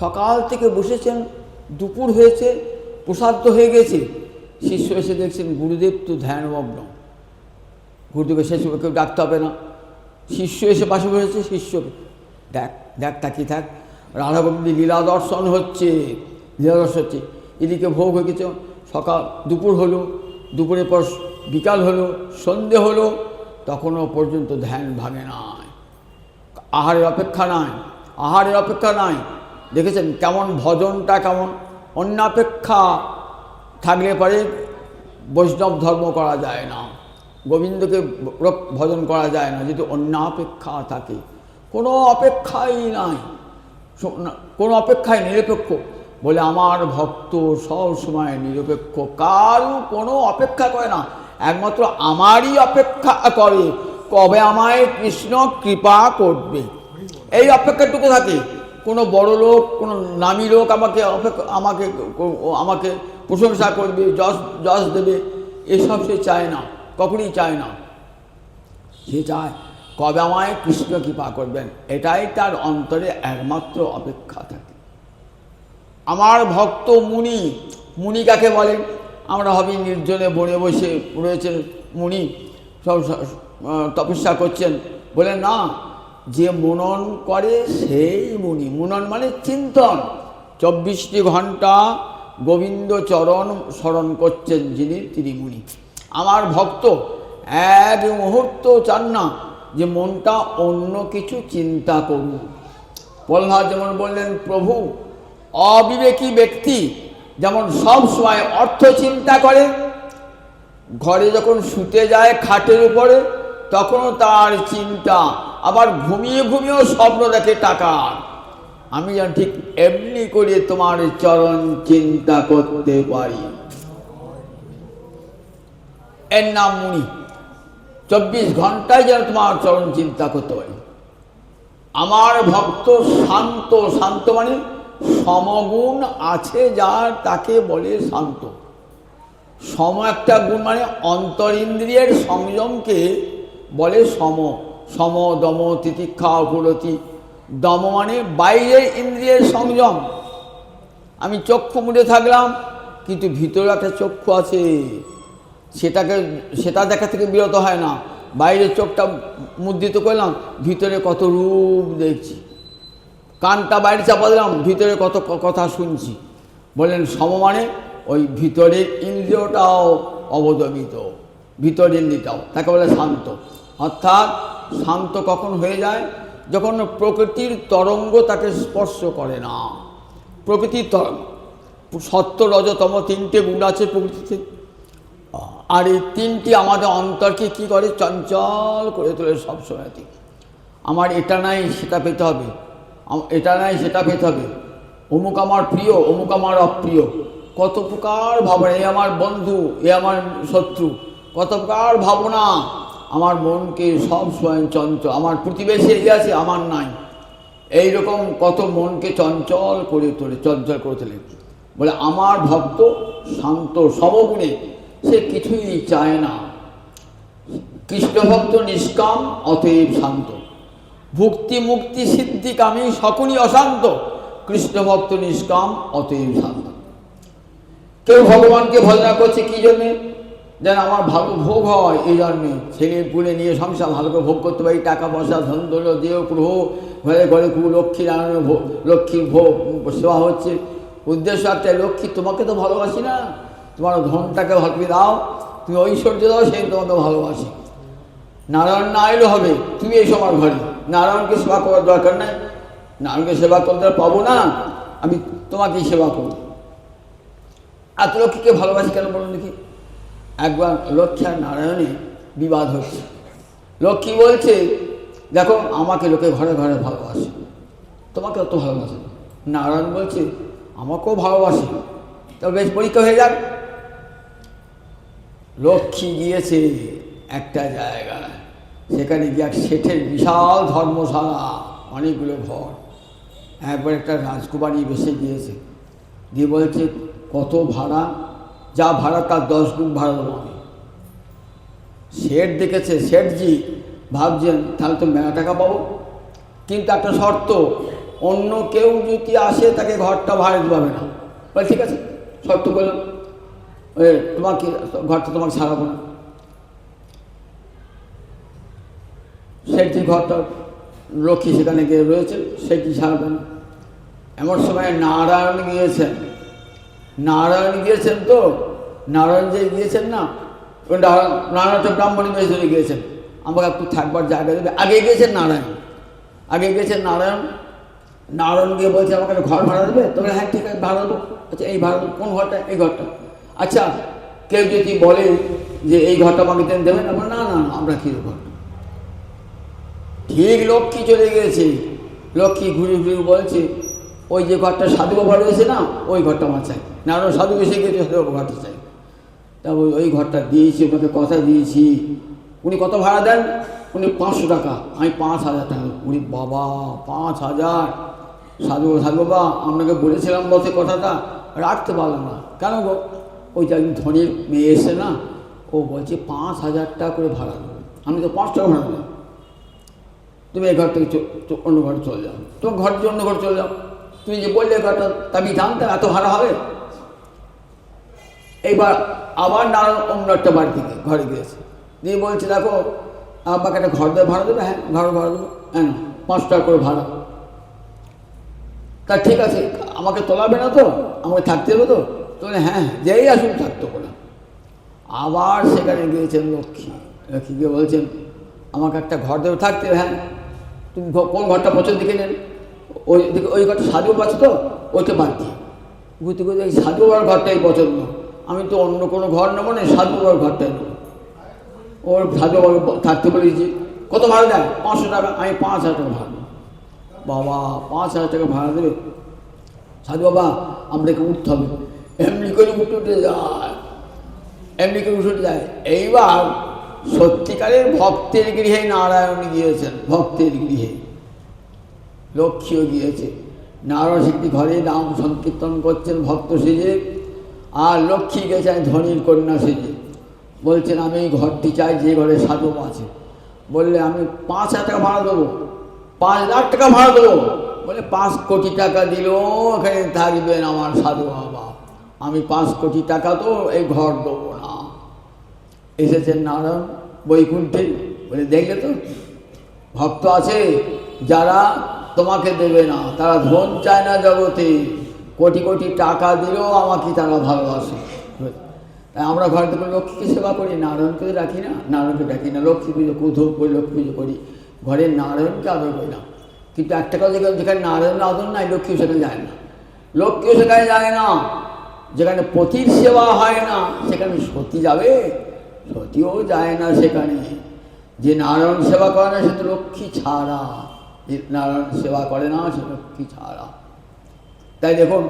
সকাল থেকে বসেছেন, দুপুর হয়েছে, প্রসাদ হয়ে গেছে। শিষ্য এসে দেখছেন গুরুদেব তো ধ্যানমগ্ন। গুরুদেবকে শেষ কেউ ডাকতে হবে না, শিষ্য এসে পাশে বসেছে। শিষ্য দেখ তাকিয়ে থাক, রাধা গোবিন্দের লীলা দর্শন হচ্ছে। এদিকে ভোগ হয়ে গেছে, সকাল দুপুর হলো, দুপুরের পর বিকাল হলো, সন্ধে হলো, তখনও পর্যন্ত ধ্যান ভাঙে নাই। আহারের অপেক্ষা নাই। দেখেছেন কেমন ভজনটা, কেমন অন্যাপেক্ষা থাকলে পরে বৈষ্ণব ধর্ম করা যায় না, গোবিন্দকে ভজন করা যায় না, যদি অন্যাপেক্ষা থাকে। কোনো অপেক্ষাই নাই, কোনো অপেক্ষায় নিরপেক্ষ বলে আমার ভক্ত সব সময় নিরপেক্ষ, কারও কোনো অপেক্ষা করে না, একমাত্র আমারই অপেক্ষা করে, কবে আমায় কৃষ্ণ কৃপা করবে, এই অপেক্ষাটুকু থাকে। কোনো বড় লোক, কোনো নামী লোক আমাকে প্রশংসা করবে, যশ দেবে, এসব সে চায় না, কখনই চায় না। সে চায় কবে আমায় কৃষ্ণ কৃপা করবেন, এটাই তার অন্তরে একমাত্র অপেক্ষা থাকে। আমার ভক্ত মুনি কাকে বলেন? আমরা হবি নির্জনে বনে বসে রয়েছেন মুনি, সব তপস্যা করছেন, বলে না, যে মনন করে সেই মুনি। মনন মানে চিন্তন, 24টি ঘন্টা গোবিন্দ চরণ স্মরণ করছেন যিনি, তিনি মুনি। আমার ভক্ত এক মুহূর্ত চান না যে মনটা অন্য কিছু চিন্তা করুন। প্রহ্লাদ যেমন বললেন, প্রভু অবিবেকী ব্যক্তি যেমন সব সময় অর্থ চিন্তা করে, ঘরে যখন শুতে যায় খাটের উপরে তখনও তার চিন্তা, আবার ঘুমিয়েও স্বপ্ন দেখে টাকার। আমি যেন ঠিক এমনি করে তোমার চরণ চিন্তা করতে পারি। এর নাম মুনি। 24 ঘন্টায় যেন তোমার চরণ চিন্তা করতে পারি। আমার ভক্ত শান্ত। শান্ত মানে সমগুণ আছে যার, তাকে বলে শান্ত। সম একটা গুণ মানে অন্তরিন্দ্রিয়ের সংযমকে বলে সম। সম দম তিতিক্ষা অপুরতি। দম মানে বাইরের ইন্দ্রিয়ের সংযম। আমি চক্ষু মুড়ে থাকলাম, কিন্তু ভিতরে একটা চক্ষু আছে, সেটা দেখা থেকে বিরত হয় না। বাইরের চোখটা মুদ্রিত করলাম, ভিতরে কত রূপ দেখছি। কানটা বাইরে চাপা দিলাম, ভিতরে কত কথা শুনছি। বললেন সম মানে ওই ভিতরের ইন্দ্রিয়টাও অবদমিত, ভিতরের ইন্দ্রিয়টাও, তাকে বলে শান্ত। অর্থাৎ শান্ত কখন হয়ে যায়? যখন প্রকৃতির তরঙ্গ তাকে স্পর্শ করে না। প্রকৃতির তরঙ্গ, সত্য রজতম 3টে গুণ আছে প্রকৃতিতে, আর এই 3টি আমাদের অন্তরকে কী করে? চঞ্চল করে তোলে সবসময়। আমার এটা নাই সেটা পেতে হবে, এটা নাই সেটা পেতে হবে, অমুক আমার প্রিয়, অমুক আমার অপ্রিয়, কত প্রকার ভাবনা। এ আমার বন্ধু, এ আমার শত্রু, কত প্রকার ভাবনা আমার মনকে সব সময় চঞ্চল। আমার প্রতিবেশী এগিয়ে আছে, আমার নাই, এইরকম কত মনকে চঞ্চল করে তোলে, চঞ্চল করে তোলে। বলে আমার ভক্ত শান্ত সমগুণে, সে কিছুই চায় না। কৃষ্ণ ভক্ত নিষ্কাম, অতএব শান্ত। ভুক্তি মুক্তি সিদ্ধিকামী, সকলই অশান্ত। কৃষ্ণ ভক্ত নিষ্কাম, অতএব শান্ত। কেউ ভগবানকে ভজনা করছে কি জন্যে? যেন আমার ভালো ভোগ হয়, এই জন্যে। ছেলে পুলে নিয়ে সংসার ভালো করে ভোগ করতে পারি, টাকা পয়সা ধন দৌল দেহ প্রহ, ঘরে ঘরে খুব লক্ষ্মী নারায়ণ লক্ষ্মীর ভোগ সেবা হচ্ছে। উদ্দেশ্য একটা, লক্ষ্মী তোমাকে তো ভালোবাসি না, তোমার ধনটাকে ভালো দাও, তুমি ঐশ্বর্য দাও, সেই তোমাকে ভালোবাসি। নারায়ণ না এলেও হবে, তুমি এসো আমার ঘরে। নারায়ণকে সেবা করার দরকার নাই, নারায়ণকে সেবা করতে পাবো না, আমি তোমাকেই সেবা করব। এত লক্ষ্মীকে ভালোবাসি কেন বলুন দেখি? একবার লক্ষ্মী আর নারায়ণে বিবাদ হচ্ছে। লক্ষ্মী বলছে, দেখো আমাকে লোকে ঘরে ঘরে ভালোবাসে, তোমাকে অত ভালোবাসে। নারায়ণ বলছে, আমাকেও ভালোবাসে, তবে বেশ পরীক্ষা হয়ে যাক। লক্ষ্মী গিয়েছে একটা জায়গায়, সেখানে গিয়ে এক শেঠের বিশাল ধর্মশালা, অনেকগুলো ঘর, একবার একটা রাজকুমারী বেসে গিয়েছে। দিয়ে বলছে, কত ভাড়া? যা ভাড়া তার 10 গুণ ভাড়া দেবো আমি। শেঠ দেখেছে, শেঠজি ভাবছেন তাহলে তো মেলা টাকা পাবো, কিন্তু একটা শর্ত, অন্য কেউ যদি আসে তাকে ঘরটা ভাড়া দিতে পারবে না। বলে ঠিক আছে, শর্ত করলাম, তোমাকে ঘরটা তোমাকে ছাড়াবো না। শেঠজি ঘরটা, লক্ষ্মী সেখানে গিয়ে রয়েছে, শেঠজি ছাড়বেন। এমন সময় নারায়ণ গিয়েছেন। নারায়ণ গিয়েছেন তো, নারায়ণ যে গিয়েছেন না, নারায়ণ তো ব্রাহ্মণী বেশ ধরে গিয়েছেন, আমাকে একটু থাকবার জায়গা দেবে। আগে গিয়েছেন নারায়ণ, আগে গিয়েছেন নারায়ণ। নারায়ণ গিয়ে বলছে, আমাকে একটা ঘর ভাড়া দেবে? তবে হ্যাঁ ঠিক আছে, ভাড়া দেবো। আচ্ছা এই ভাড়া দেবো, কোন ঘরটা? এই ঘরটা। আচ্ছা কেউ যদি বলে যে এই ঘরটা আমাকে দেবেন, আমরা না না আমরা কি ঘর। ঠিক লক্ষ্মী চলে গিয়েছে। লক্ষ্মী ঘুরে ঘুরে বলছে, ওই যে ঘরটা সাধু বাবা রয়েছে না, ওই ঘরটা আমার চাই। নারায়ণ সাধু এসে গিয়েছে, সাধু বাবা ঘরটা চাই। তা ওই ঘরটা দিয়েছি, ওনাকে কথা দিয়েছি। উনি কত ভাড়া দেন? উনি 500 টাকা, আমি 5000 টাকা। উনি বাবা 5000! সাধু বাবা আপনাকে বলেছিলাম বলতে কথাটা, রাখতে পারলাম না। কেন গো? ওই যে একজন ধনীর মেয়ে এসে না, ও বলছে 5000 টাকা করে ভাড়া দেবো। আমি তো 5 টাকা ভাড়া দেবো। তুমি এই ঘর থেকে অন্য ঘরে চলে যাও, তোমার ঘর থেকে অন্য ঘরে চলে যাও। তুমি যে বললে ঘরটা, তা আমি জানতাম এত ভাড়া হবে। এইবার আবার নারায়ণ অন্য একটা বাড়ি থেকে ঘরে গিয়েছে, দিয়ে বলছে, দেখো আমাকে একটা ঘর দিয়ে ভাড়া দেবে? হ্যাঁ ঘর ভাড়া দেবো। হ্যাঁ 5 টাকা করে ভাড়া। তা ঠিক আছে, আমাকে তোলাবে না তো, আমাকে থাকতে হবে তো? তাহলে হ্যাঁ যেই আসুন থাকতে পারে। আবার সেখানে গিয়েছেন লক্ষ্মী। লক্ষ্মীকে বলছেন, আমাকে একটা ঘর দেবে, থাকতে হবে। হ্যাঁ তুমি কোন ঘরটা পছন্দ দিকে নেন? ওই ঘরটা সাধু আছে তো, ওইটা বাদ দিয়ে ঘুরতে ঘুরতে এই সাধু বাবার ঘরটাই পছন্দ। আমি তো অন্য কোনো ঘর নেবো না, সাধু বাবার ঘরটাই নেবো। ওর সাধু বাবা থাকতে বলেছি। কত ভাড়া দেয়? 500 টাকা। আমি 5000 টাকা ভাড়া। বাবা 5,000 টাকা ভাড়া দেবে? সাধু বাবা আমাদেরকে উঠতে হবে। এমনি করে উঠে যায়, এমনি করে উঠে যায়। এইবার সত্যিকারের ভক্তের গৃহে নারায়ণ গিয়েছেন, ভক্তের গৃহে লক্ষ্মীও গিয়েছে। নারায়ণ একটি ঘরে নাম সংকীর্তন করছেন ভক্ত সেজে, আর লক্ষ্মী গেছেন ধনীর কন্যা সেজে। বলছেন আমি এই ঘরটি চাই যে ঘরে সাধু আছে। বললে আমি 5,000 টাকা ভাড়া দেবো, 5 লাখ টাকা ভাড়া দেবো। বলে 5 কোটি টাকা দিলেও এখানে থাকবেন আমার সাধু বাবা, আমি 5 কোটি টাকা তো এই ঘর দেবো না। এসেছেন নারায়ণ বৈকুণ্ঠে। বলে দেখলে তো ভক্ত আছে যারা তোমাকে দেবে না, তারা ধন চায় না জগতে, কোটি কোটি টাকা দিলেও আমাকে তারা ভালোবাসে। তাই আমরা ঘরে থেকে লক্ষ্মীকে সেবা করি, নারায়ণকে রাখি না, নারায়ণকে ডাকি না। লক্ষ্মী পুজো কোথাও করি, লক্ষ্মী পুজো করি, ঘরের নারায়ণকে আদর করি না। কিন্তু একটা কথা, যেখানে নারায়ণ আদর নাই লক্ষ্মীও সেখানে যায় না, লক্ষ্মীও সেখানে যায় না। যেখানে পতির সেবা হয় না সেখানে সতী যাবে? সতীও যায় না সেখানে। যে নারায়ণ সেবা করে না সে তো লক্ষ্মী ছাড়া, যে নারায়ণ সেবা করে না সে লক্ষ্মী ছাড়া। তাই দেখুন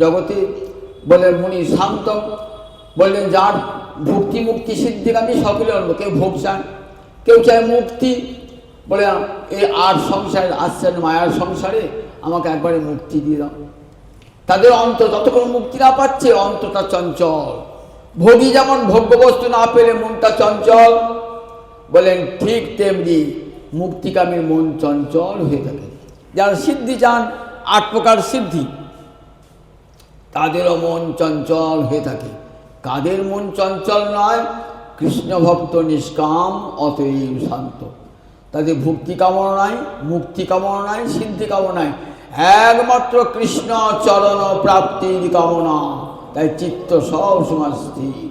জগতে বললেন মুনি শান্ত, বললেন যার ভক্তি মুক্তি সিদ্ধিকামী সকলে অন্য, কেউ ভোগ চান, কেউ চায় মুক্তি। বলে এই আর সংসারে আসছেন মায়ার সংসারে, আমাকে একবারে মুক্তি দিয়ে দাও। তাদের অন্তর যতক্ষণ মুক্তি না পাচ্ছে অন্তরটা চঞ্চল। ভোগী যেমন ভোগ্যবস্তু না পেলে মনটা চঞ্চল, বলেন ঠিক তেমনি মুক্তিকামীর মন চঞ্চল হয়ে থাকে। যারা সিদ্ধি চান 8 প্রকার সিদ্ধি, তাদেরও মন চঞ্চল হয়ে থাকে। কাদের মন চঞ্চল নয়? কৃষ্ণ ভক্ত নিষ্কাম অতএব শান্ত। তাদের ভক্তি কামনা নাই, মুক্তি কামনা নাই, সিদ্ধি কামনা নাই, একমাত্র কৃষ্ণ চরণ প্রাপ্তির কামনা। তাই চিত্ত সব সময় স্থির।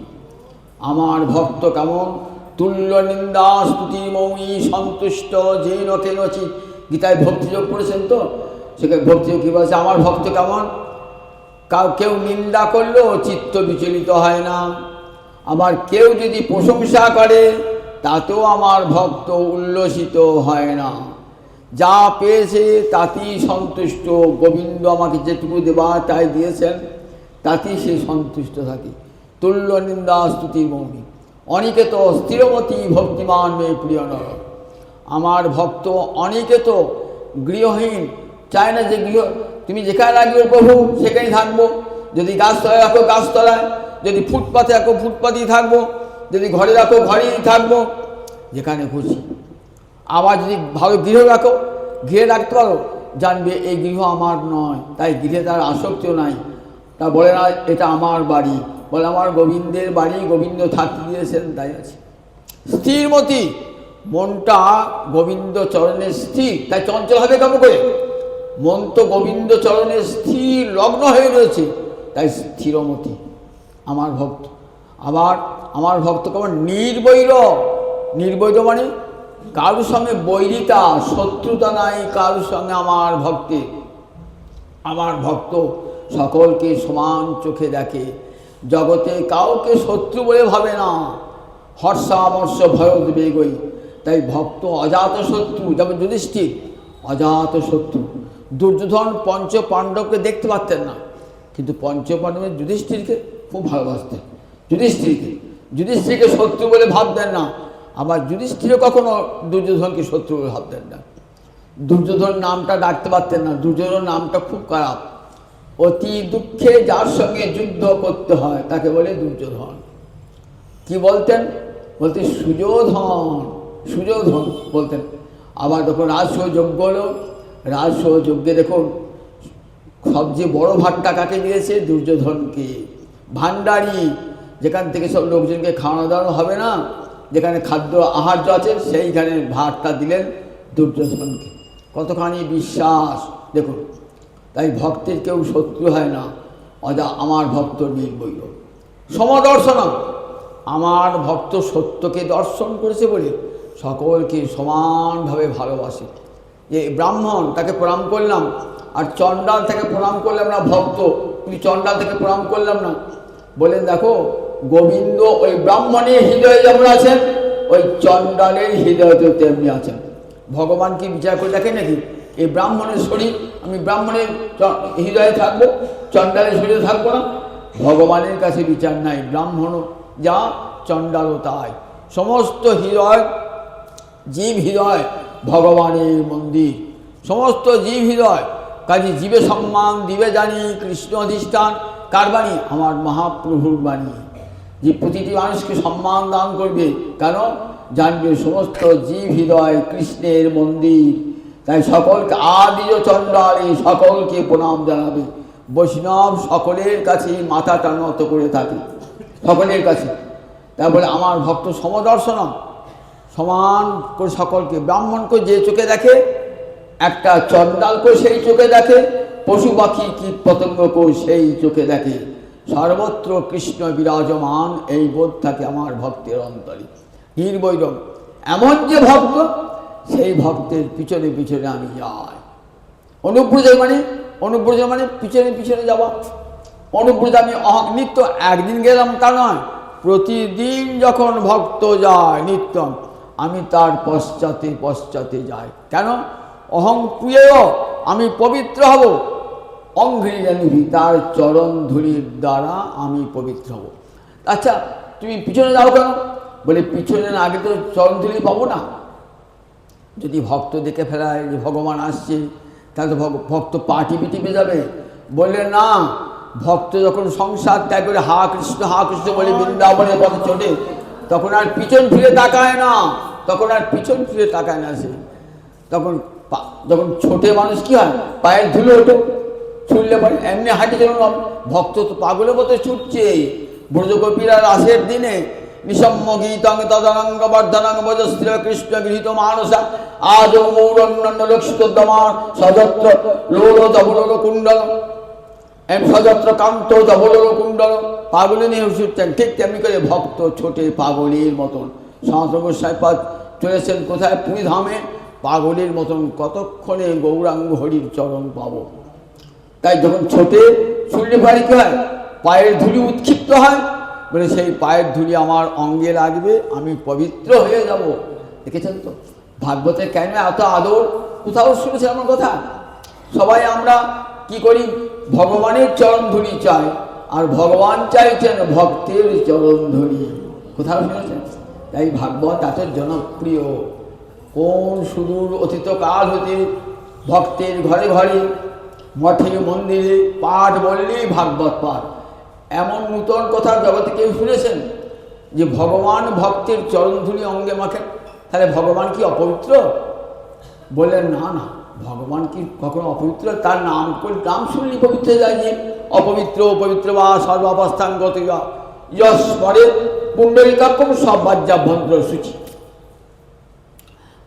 আমার ভক্ত কেমন? তুল্য নিন্দা স্তুতি মৌনী সন্তুষ্ট যেন কেনচিত। গীতায় ভক্তিযোগ পড়েছেন তো, সেখানে ভক্তিযোগ কী বলছে? আমার ভক্ত কেমন? কেউ নিন্দা করলেও চিত্ত বিচলিত হয় না, আবার কেউ যদি প্রশংসা করে তাতেও আমার ভক্ত উল্লসিত হয় না। যা পেয়েছে তাতেই সন্তুষ্ট। গোবিন্দ আমাকে যেটুকু দেবার তাই দিয়েছেন, তাতেই সে সন্তুষ্ট থাকে। তুল্য নিন্দা স্তুতি মৌনী অনিকেত স্থিরমতি ভক্তিমান মেয়ে প্রিয় নর। আমার ভক্ত অনিকেত গৃহহীন, চায় না যে গৃহ তুমি যেখানে রাখবে প্রভু সেখানেই থাকবো। যদি গাছতলায় রাখো গাছতলায়, যদি ফুটপাথে রাখো ফুটপাথেই থাকবো, যদি ঘরে রাখো ঘরেই থাকবো, যেখানে খুশি। আবার যদি ভালো গৃহ রাখো, গৃহে রাখতে পারো, জানবে এই গৃহ আমার নয়, তাই গৃহে তার আসক্তিও নাই। তা বলে না এটা আমার বাড়ি, বলে আমার গোবিন্দের বাড়ি, গোবিন্দ থাকতে দিয়েছেন তাই আছে। স্থিরমতি, মনটা গোবিন্দ চরণে স্থির, তাই চঞ্চল হবে কেমন করে? মন তো গোবিন্দ চরণে স্থির লগ্ন হয়ে রয়েছে, তাই স্থিরমতি আমার ভক্ত। আবার আমার ভক্ত কেমন? নির্বৈর। নির্বৈর মানে কারুর সঙ্গে বৈরিতা শত্রুতা নাই কারুর সঙ্গে আমার ভক্তের। আমার ভক্ত সকলকে সমান চোখে দেখে, জগতে কাউকে শত্রু বলে ভাবে না। হর্ষামর্ষ ভয়োদ্বেগই, তাই ভক্ত অজাত শত্রু। যেমন যুধিষ্ঠির অজাত শত্রু। দুর্যোধন পঞ্চ পাণ্ডবকে দেখতে পারতেন না, কিন্তু পঞ্চ পাণ্ডবের যুধিষ্ঠিরকে খুব ভালোবাসতেন। যুধিষ্ঠিরকে শত্রু বলে ভাবতেন না, আবার যুধিষ্ঠিরও কখনো দুর্যোধনকে শত্রু বলে ভাবতেন না। দুর্যোধন নামটা ডাকতে পারতেন না, দুর্যোধন নামটা খুব খারাপ। অতি দুঃখে যার সঙ্গে যুদ্ধ করতে হয় তাকে বলে দুর্যোধন। কি বলতেন? বলতেন সুযোধন, সুযোধন বলতেন। আবার যখন রাজসূয় যজ্ঞ হলো, রাজসূয় যজ্ঞে দেখুন সবচেয়ে বড় ভাগটা কাকে দিয়েছে? দুর্যোধনকে। ভাণ্ডারী, যেখান থেকে সব লোকজনকে খাওয়ানো দাওয়ানো হবে না, যেখানে খাদ্য আহার্য আছে সেইখানে ভাগটা দিলেন দুর্যোধনকে। কতখানি বিশ্বাস দেখুন। তাই ভক্তের কেউ শত্রু হয় না। আমার ভক্ত নির্বৈর। সমদর্শনম, আমার ভক্ত সত্যকে দর্শন করেছে বলে সকলকে সমানভাবে ভালোবাসে। যে ব্রাহ্মণ তাকে প্রণাম করলাম, আর চণ্ডাল তাকে প্রণাম করলাম না ভক্ত, তুমি চণ্ডাল থেকে প্রণাম করলাম না। বলেন দেখো গোবিন্দ ওই ব্রাহ্মণের হৃদয়ে যেমন আছেন, ওই চণ্ডালের হৃদয়তেও তেমনি আছেন। ভগবান কি বিচার করে দেখে নাকি? এই ব্রাহ্মণের শরীর, আমি ব্রাহ্মণের হৃদয়ে থাকবো, চণ্ডালের শরীরে থাকবো না? ভগবানের কাছে বিচার নাই। ব্রাহ্মণ যা, চণ্ডালও তাই। সমস্ত হৃদয়, জীব হৃদয় ভগবানের মন্দির, সমস্ত জীব হৃদয়। কাজে জীবে সম্মান দিবে জানি, কৃষ্ণ অধিষ্ঠান কার বাণী? আমার মহাপ্রভুর বাণী। যে প্রতিটি মানুষকে সম্মান দান করবে, কেন? জানবে সমস্ত জীব হৃদয় কৃষ্ণের মন্দির। তাই সকলকে আদিজ চণ্ডালে সকলকে প্রণাম জানাবে। বৈষ্ণব সকলের কাছে মাথাটা নত করে থাকে, সকলের কাছে। তারপরে আমার ভক্ত সমদর্শনম, সমান করে সকলকে, ব্রাহ্মণকে যে চোখে দেখে, একটা চণ্ডালকে সেই চোখে দেখে, পশু পাখি কীট পতঙ্গকে সেই চোখে দেখে। সর্বত্র কৃষ্ণ বিরাজমান, এই বোধ থাকে আমার ভক্তের অন্তরে। নির্বৈরম এমন যে ভক্ত, সেই ভক্তের পিছনে পিছনে আমি যাই। অনুব্রজ মানে পিছনে পিছনে যাওয়া। অনুব্রজ আমি নিত্য একদিন গেলাম তা নয়, প্রতিদিন যখন ভক্ত যায় নিত্য, আমি তার পশ্চাতে পশ্চাতে যাই। কেন? অহং প্রিয়, আমি পবিত্র হব। অঙ্ঘ্রি জানিবি, তার চরণ ধুলির দ্বারা আমি পবিত্র হব। আচ্ছা, তুমি পিছনে যাও কেন? বলে পিছনে না আগে তো চরণ ধুলি পাবো না। যদি ভক্ত দেখে ফেলায় যে ভগবান আসছে, তাহলে তো ভক্ত পা টিপে টিপে যাবে। বললে না, ভক্ত যখন সংসার ত্যাগ করে হা কৃষ্ণ বলে বৃন্দাবনের পথে ছোটে, তখন আর পিছন ফিরে তাকায় না, সে তখন যখন ছোটে মানুষ কি হয়, পায়ের ধুলো ওঠে, ছুটলে পরে এমনি হাঁটি চলুন। ভক্ত তো পাগলের মতো ছুটছে। ব্রজগোপীরা রাসের দিনে নিসম্য গীতং তদনঙ্গ বর্ধনং ভজস্ত্র কৃষ্ণ গৃহীত মানসা আজ মৌরণ্য লক্ষিত দমার সযত্র লোল জবলোল কুণ্ডল, সযত্র কান্ত জবলোল কুণ্ডল, পাগলে নিয়ে ছুটছেন। ঠিক তেমনি করে ভক্ত ছোটে পাগলের মতন। সনাতন গোস্বামী পাদ চলেছেন কোথায়? পুরীধামে। পাগলের মতন কতক্ষণে গৌরাঙ্গ হরির চরণ পাবো। তাই যখন ছোটে ছুটলে পারি কি হয়? পায়ের ধুলি উৎক্ষিপ্ত হয়। বলে সেই পায়ের ধুলি আমার অঙ্গে লাগবে, আমি পবিত্র হয়ে যাব। দেখেছেন তো ভাগবতের কেন এত আদর? কোথাও শুনেছে আমার কথা? সবাই আমরা কি করি? ভগবানের চরণ ধুলি চাই, আর ভগবান চাইছেন ভক্তের চরণ ধুলি। কোথাও শুনেছেন? তাই ভাগবত এত জনপ্রিয়। কোন সুদূর অতীত কাল হতে ভক্তের ঘরে ঘরে, মঠে মন্দিরে পাঠ বললেই ভাগবত পাঠ। এমন নূতন কথা জগতে কেউ শুনেছেন যে ভগবান ভক্তের চরণধুলি অঙ্গে মাখেন? তাহলে ভগবান কি অপবিত্র? বললেন না না, ভগবান কি কখনো অপবিত্র? তার নাম শুনলি পবিত্র যায়। যে অপবিত্র পবিত্র বা সর্বাবস্থান গত যশ পরে পুণ্ডরিকাক্ষম সব বাহ্যাভ্যন্তর সূচি।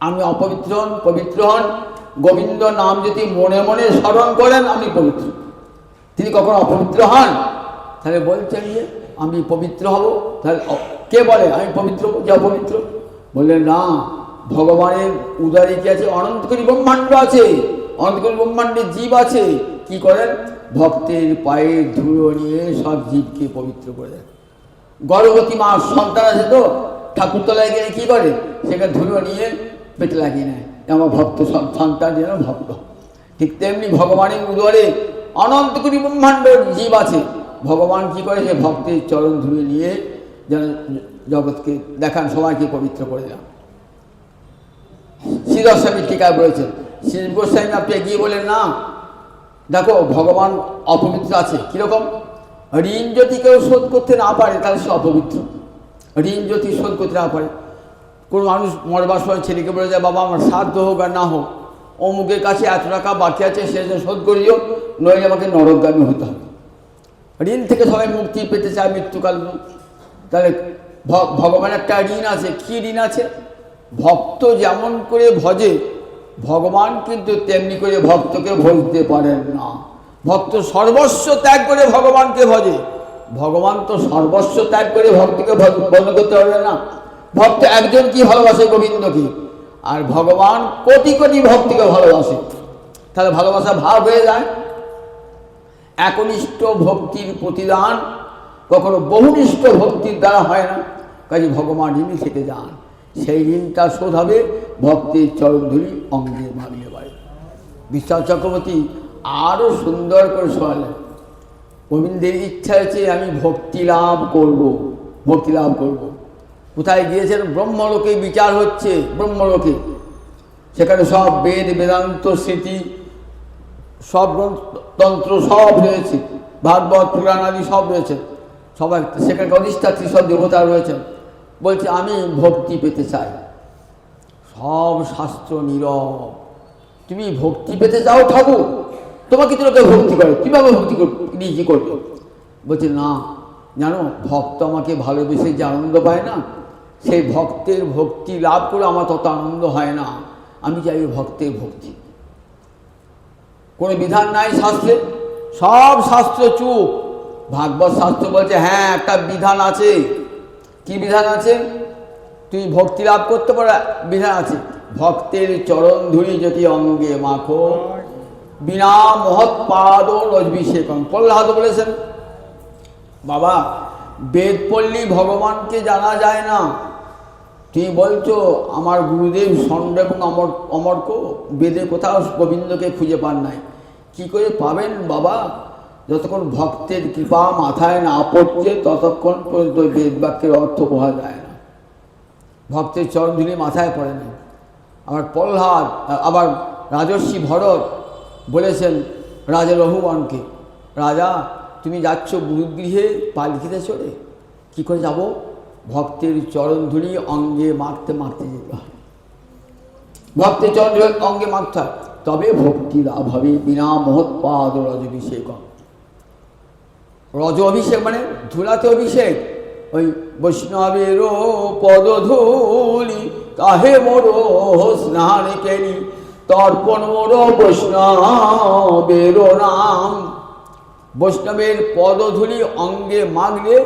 আমি অপবিত্র হন, পবিত্র হন। গোবিন্দ নাম যদি মনে মনে স্মরণ করেন, আমি পবিত্র। তিনি কখনো অপবিত্র হন? তাহলে বলছেন যে আমি পবিত্র হব। তাহলে কে বলে আমি পবিত্র যে অপবিত্র? বললেন না, ভগবানের উদারে কি আছে? অনন্তকোটি ব্রহ্মাণ্ড আছে, অনন্তকোটি ব্রহ্মাণ্ডের জীব আছে। কি করেন? ভক্তের পায়ে ধুলো নিয়ে সব জীবকে পবিত্র করে দেন। গর্ভবতী মা সন্তান আছে তো, ঠাকুরতলায় গেলে কী করে? সেখানে ধুলো নিয়ে পেটে লাগিয়ে নেয়, আমার ভক্ত সন্তান যেন ভক্ত। ঠিক তেমনি ভগবানের উদরে অনন্ত কোটি ব্রহ্মাণ্ড জীব আছে। ভগবান কি করে? সে ভক্তের চরণ ধুয়ে নিয়ে যেন জগৎকে দেখান, সবাইকে পবিত্র করে দেন। শ্রী গোস্বামী টিকায় বলেছেন, শ্রী গোস্বামী আপনি গিয়ে বলেন না, দেখো ভগবান অপবিত্র আছে। কীরকম? ঋণ যদি কেউ শোধ করতে না পারে, তাহলে সে অপবিত্র। ঋণ যদি শোধ করতে না পারে, কোনো মানুষ মরবার সময় ছেলেকে বলে যায়, বাবা আমার শ্রাদ্ধ হোক আর না হোক, অমুকের কাছে এত টাকা বাকি আছে, সে শোধ করিও, নইলে আমাকে নরকগামী হতে হবে। ঋণ থেকে সবাই মুক্তি পেতে চায় মৃত্যুকাল। তাহলে ভগবানের একটা ঋণ আছে। কী ঋণ আছে? ভক্ত যেমন করে ভজে, ভগবান কিন্তু তেমনি করে ভক্তকে ভজতে পারেন না। ভক্ত সর্বস্ব ত্যাগ করে ভগবানকে ভজে, ভগবান তো সর্বস্ব ত্যাগ করে ভক্তকে বন্ধ করতে পারবে না। ভক্ত একজন কি ভালোবাসে? গোবিন্দকে। আর ভগবান কোটি কোটি ভক্তকে ভালোবাসে। তাহলে ভালোবাসা ভাব হয়ে যায়। একনিষ্ঠ ভক্তির প্রতিদান কখনো বহুনিষ্ঠ ভক্তির দ্বারা হয় না। কাজে ভগবান ঋণী থেকে যান, সেই ঋণটা শোধ হবে ভক্তের চরণধুলি অঙ্গে মাগলে বাড়ে। বিশ্বনাথ চক্রবর্তী আরও সুন্দর করে শোনালেন। গোবিন্দের ইচ্ছা হচ্ছে আমি ভক্তি লাভ করব, ভক্তি লাভ করব। কোথায় গিয়েছেন? ব্রহ্মলোকে বিচার হচ্ছে, ব্রহ্মলোকে। সেখানে সব বেদ বেদান্ত স্মৃতি সব তন্ত্র সব রয়েছে, ভাগবত পুরাণ আদি সব রয়েছে, সবাই সেখানে অধিষ্ঠাত্রী সব দেবতা রয়েছেন। বলছে আমি ভক্তি পেতে চাই। সব শাস্ত্র নীরব। তুমি ভক্তি পেতে চাও ঠাকুর? তোমাকে তো লোকে ভক্তি করে, কীভাবে ভক্তি নিজে করবে? বলছে না, জানো ভক্ত আমাকে ভালোবেসে যে আনন্দ পায় না, সেই ভক্তের ভক্তি লাভ করে আমার তত আনন্দ হয় না। আমি চাই ভক্তের ভক্তি। কোনো বিধান নাই শাস্ত্রে, সব শাস্ত্র চুপ। ভাগবত শাস্ত্র বলছে হ্যাঁ একটা বিধান আছে। কি বিধান আছে? তুমি ভক্তি লাভ করতে পারো, বিধান আছে। ভক্তের চরণ ধুলি যদি অঙ্গে মাখো বিনা মহৎপাদ রজভিষেকম। প্রহ্লাদ বলেছেন বাবা বেদ পড়লেই ভগবানকে জানা যায় না। তুমি বলছো আমার গুরুদেব ষণ্ড এবং অমর্ক বেদে কোথাও গোবিন্দকে খুঁজে পান নাই। কি করে পাবেন বাবা? যতক্ষণ ভক্তের কৃপা মাথায় না পড়ছে ততক্ষণ পর্যন্ত বেদ বাক্যের অর্থ বোঝা যায় না। ভক্তের চরণধুলি মাথায় পড়ে না। আবার প্রহ্লাদ, আবার রাজর্ষি ভরত বলেছেন রাজা রঘুবনকে, রাজা তুমি যাচ্ছ গুরুগৃহে পালকিতে চড়ে, কী করে যাব? ভক্তের চরণধুলি অঙ্গে মাখতে মাখতে যেতে হয়। ভক্তের চরণধুলি অঙ্গে মাখতে হয়, তবে ভক্তি লাভ হবে। বিনা মহৎপাদ রজভিষেক। রজ অভিষেক মানে ধুলাতে অভিষেক। ওই বৈষ্ণবের পদধূলি তাহে মোর স্নান কেলি তর্পণ মোর বৈষ্ণবের নাম। বৈষ্ণবের পদধূলি অঙ্গে মাগলে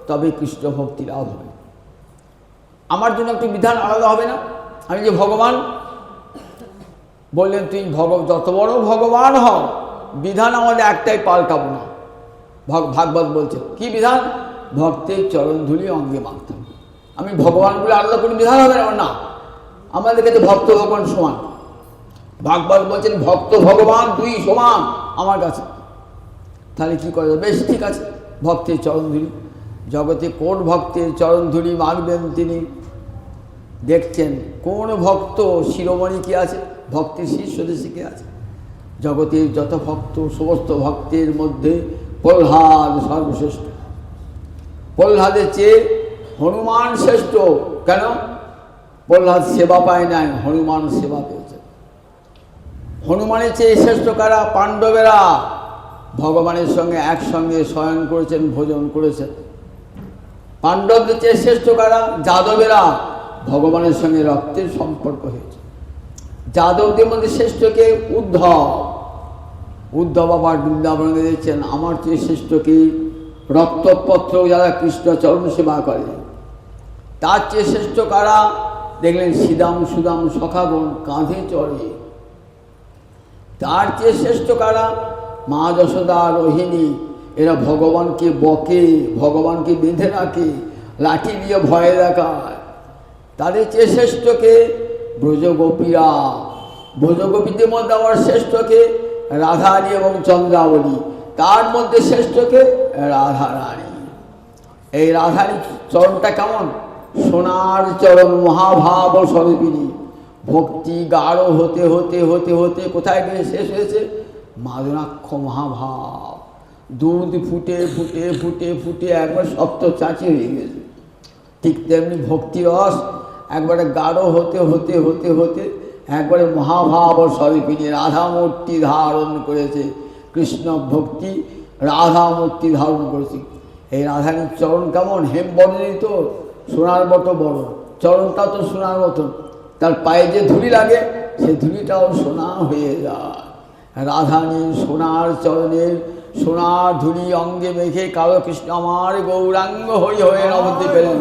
তবে কৃষ্ণ ভক্তি লাভ হবে। আমার জন্য একটি বিধান আলাদা হবে না? আমি যে ভগবান বললেন তুমি যত বড় ভগবান হও, বিধান আমাদের একটাই পাল্টাবো না। ভাগবত বলছে কি বিধান? ভক্তের চরণধুলি অঙ্গে মাখতে হবে। আমি ভগবান বলে আলাদা করে বিধান হবে না। আমাদের কাছে ভক্ত ভগবান সমান। ভাগবত বলছেন ভক্ত ভগবান দুই সমান আমার কাছে। তাহলে কি করে? বেশ ঠিক আছে, ভক্তের চরণধুলি। জগতে কোন ভক্তের চরণধুলি মাখবেন তিনি দেখছেন। কোন ভক্ত শিরোমণি কে আছে? ভক্তের শীর্ষদেশে কে আছে? জগতের যত ভক্ত, সমস্ত ভক্তের মধ্যে প্রহ্লাদ সর্বশ্রেষ্ঠ। প্রহ্লাদের চেয়ে হনুমান শ্রেষ্ঠ। কেন? প্রহ্লাদ সেবা পায় নাই, হনুমান সেবা পেয়েছে। হনুমানের চেয়ে শ্রেষ্ঠ কারা? পাণ্ডবেরা। ভগবানের সঙ্গে একসঙ্গে শয়ন করেছেন, ভোজন করেছেন। পাণ্ডবদের চেয়ে শ্রেষ্ঠ কারা? যাদবেরা। ভগবানের সঙ্গে রক্তের সম্পর্ক হয়েছে। যাদবদের মধ্যে শ্রেষ্ঠকে উদ্ধব। উদ্ধব আবার বৃন্দাবনে দেখছেন আমার চেয়ে শ্রেষ্ঠকে রক্তপত্র যারা কৃষ্ণ চরণ সেবা করে, তার চেয়ে শ্রেষ্ঠ কারা? দেখলেন শ্রীদাম সুদাম সখাগণ কাঁধে চড়ে। তার চেয়ে শ্রেষ্ঠ কারা? মা যশোদা, রোহিণী। এরা ভগবানকে বকে, ভগবানকে বেঁধে রাখে, লাঠি দিয়ে ভয় দেখায়। তাদের চেয়ে শ্রেষ্ঠকে? ব্রজগোপীরা। ব্রজগোপীদের মধ্যে আবার শ্রেষ্ঠকে? রাধারানী এবং চন্দ্রাবলী। তার মধ্যে শ্রেষ্ঠকে? রাধারানী। এই রাধারানীর চরণটা কেমন? সোনার চরণ, মহাভাব স্বরূপিণী। ভক্তি গাঢ় হতে হতে হতে হতে কোথায় গিয়ে শেষ হয়েছে? মাদনাক্ষ মহাভাব। দুধ ফুটে ফুটে ফুটে ফুটে একবার সপ্ত চাঁচি হয়ে গেছে। ঠিক তেমনি ভক্তিরস একবারে গাঢ় হতে হতে হতে হতে একবারে মহাভাব স্বরূপিণী রাধা মূর্তি ধারণ করেছে। কৃষ্ণ ভক্তি রাধা মূর্তি ধারণ করেছে। এই রাধারীর চরণ কেমন? হেমবর্ণিত তো, সোনার মতো বড়। চরণটাও তো সোনার মতন। তার পায়ে যে ধুলি লাগে সেই ধুলিটাও সোনা হয়ে যায়। রাধারীর সোনার চরণের সোনার ধুলি অঙ্গে মেখে কালো কৃষ্ণ আমার গৌরাঙ্গ হরি হয়ে নবদ্বীপে পেলেন।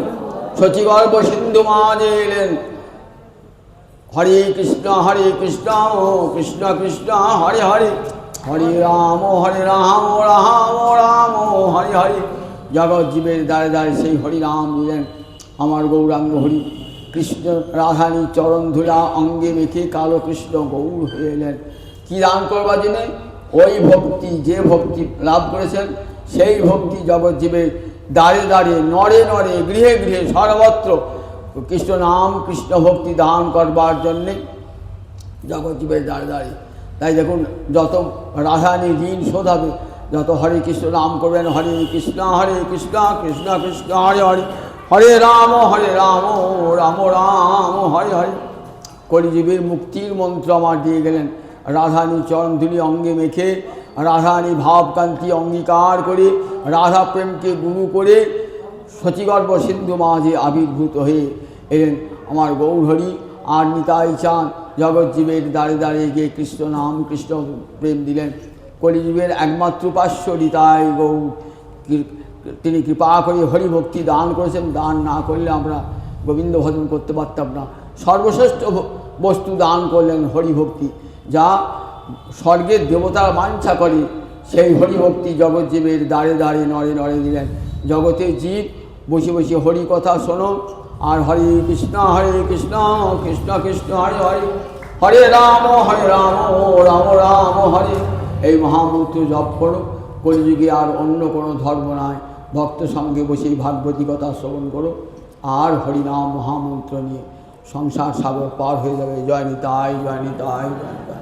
শচীগর্ভ সিন্ধু মাঝে এলেন। হরে কৃষ্ণ কৃষ্ণ কৃষ্ণ হরে হরে, হরে রাম রাম রাম হরে হরে। জগৎ জীবের দ্বারে দ্বারে সেই হরিনাম দিলেন। আমার গৌরাঙ্গ হরি কৃষ্ণ রাধানী চরণ ধুলা অঙ্গে মেখে কালো কৃষ্ণ গৌর হয়ে এলেন। কী দান করবার জন্যে? ওই ভক্তি, যে ভক্তি লাভ করেছেন সেই ভক্তি জগজ্জীবের দ্বারে দ্বারে নরে নরে গৃহে গৃহে সর্বত্র কৃষ্ণ নাম কৃষ্ণ ভক্তি দান করবার জন্যে জগজ্জীবের দ্বারে দ্বারে। তাই দেখুন, যত রাধানী ঋণ শোধ হবে, যত হরে কৃষ্ণ নাম করবেন, হরে কৃষ্ণ কৃষ্ণ কৃষ্ণ হরে হরে, হরে রাম রাম রাম হরে হরে। কলিযুগের মুক্তির মন্ত্র আমার দিয়ে গেলেন। রাধানী চরণধুলি অঙ্গে মেখে, রাধানী ভাবকান্তি অঙ্গীকার করে, রাধা প্রেমকে গুরু করে শচীগর্ভ সিন্ধু মাঝে আবির্ভূত হয়ে এলেন আমার গৌরহরি। আর নিতাই চাঁদ জগজ্জীবের দ্বারে দ্বারে গিয়ে কৃষ্ণ নাম কৃষ্ণ প্রেম দিলেন। কলিযুগের একমাত্র উপাস্য নিতাই গৌর, তিনি কৃপা করে হরিভক্তি দান করেছেন। দান না করলে আমরা গোবিন্দ ভজন করতে পারতাম না। সর্বশ্রেষ্ঠ বস্তু দান করলেন হরিভক্তি, যা স্বর্গের দেবতার বাঞ্ছা করে, সেই হরিভক্তি জগজ্জীবের দ্বারে দ্বারে নরে নরে দিলেন। জগতের জীব বসে বসে হরি কথা শোনো, আর হরে কৃষ্ণ কৃষ্ণ কৃষ্ণ হরে হরে, হরে রাম রাম রাম হরে, এই মহামন্ত্র জপ করো। কলিযুগে আর অন্য কোনো ধর্ম নয়। ভক্ত সঙ্গে বসেই ভাগবতী কথা শ্রবণ করো, আর হরিনাম মহামন্ত্র নিয়ে সংসার সাগর পার হয়ে যাবে। জয় নিতাই জয় নিতাই জয় নিতাই।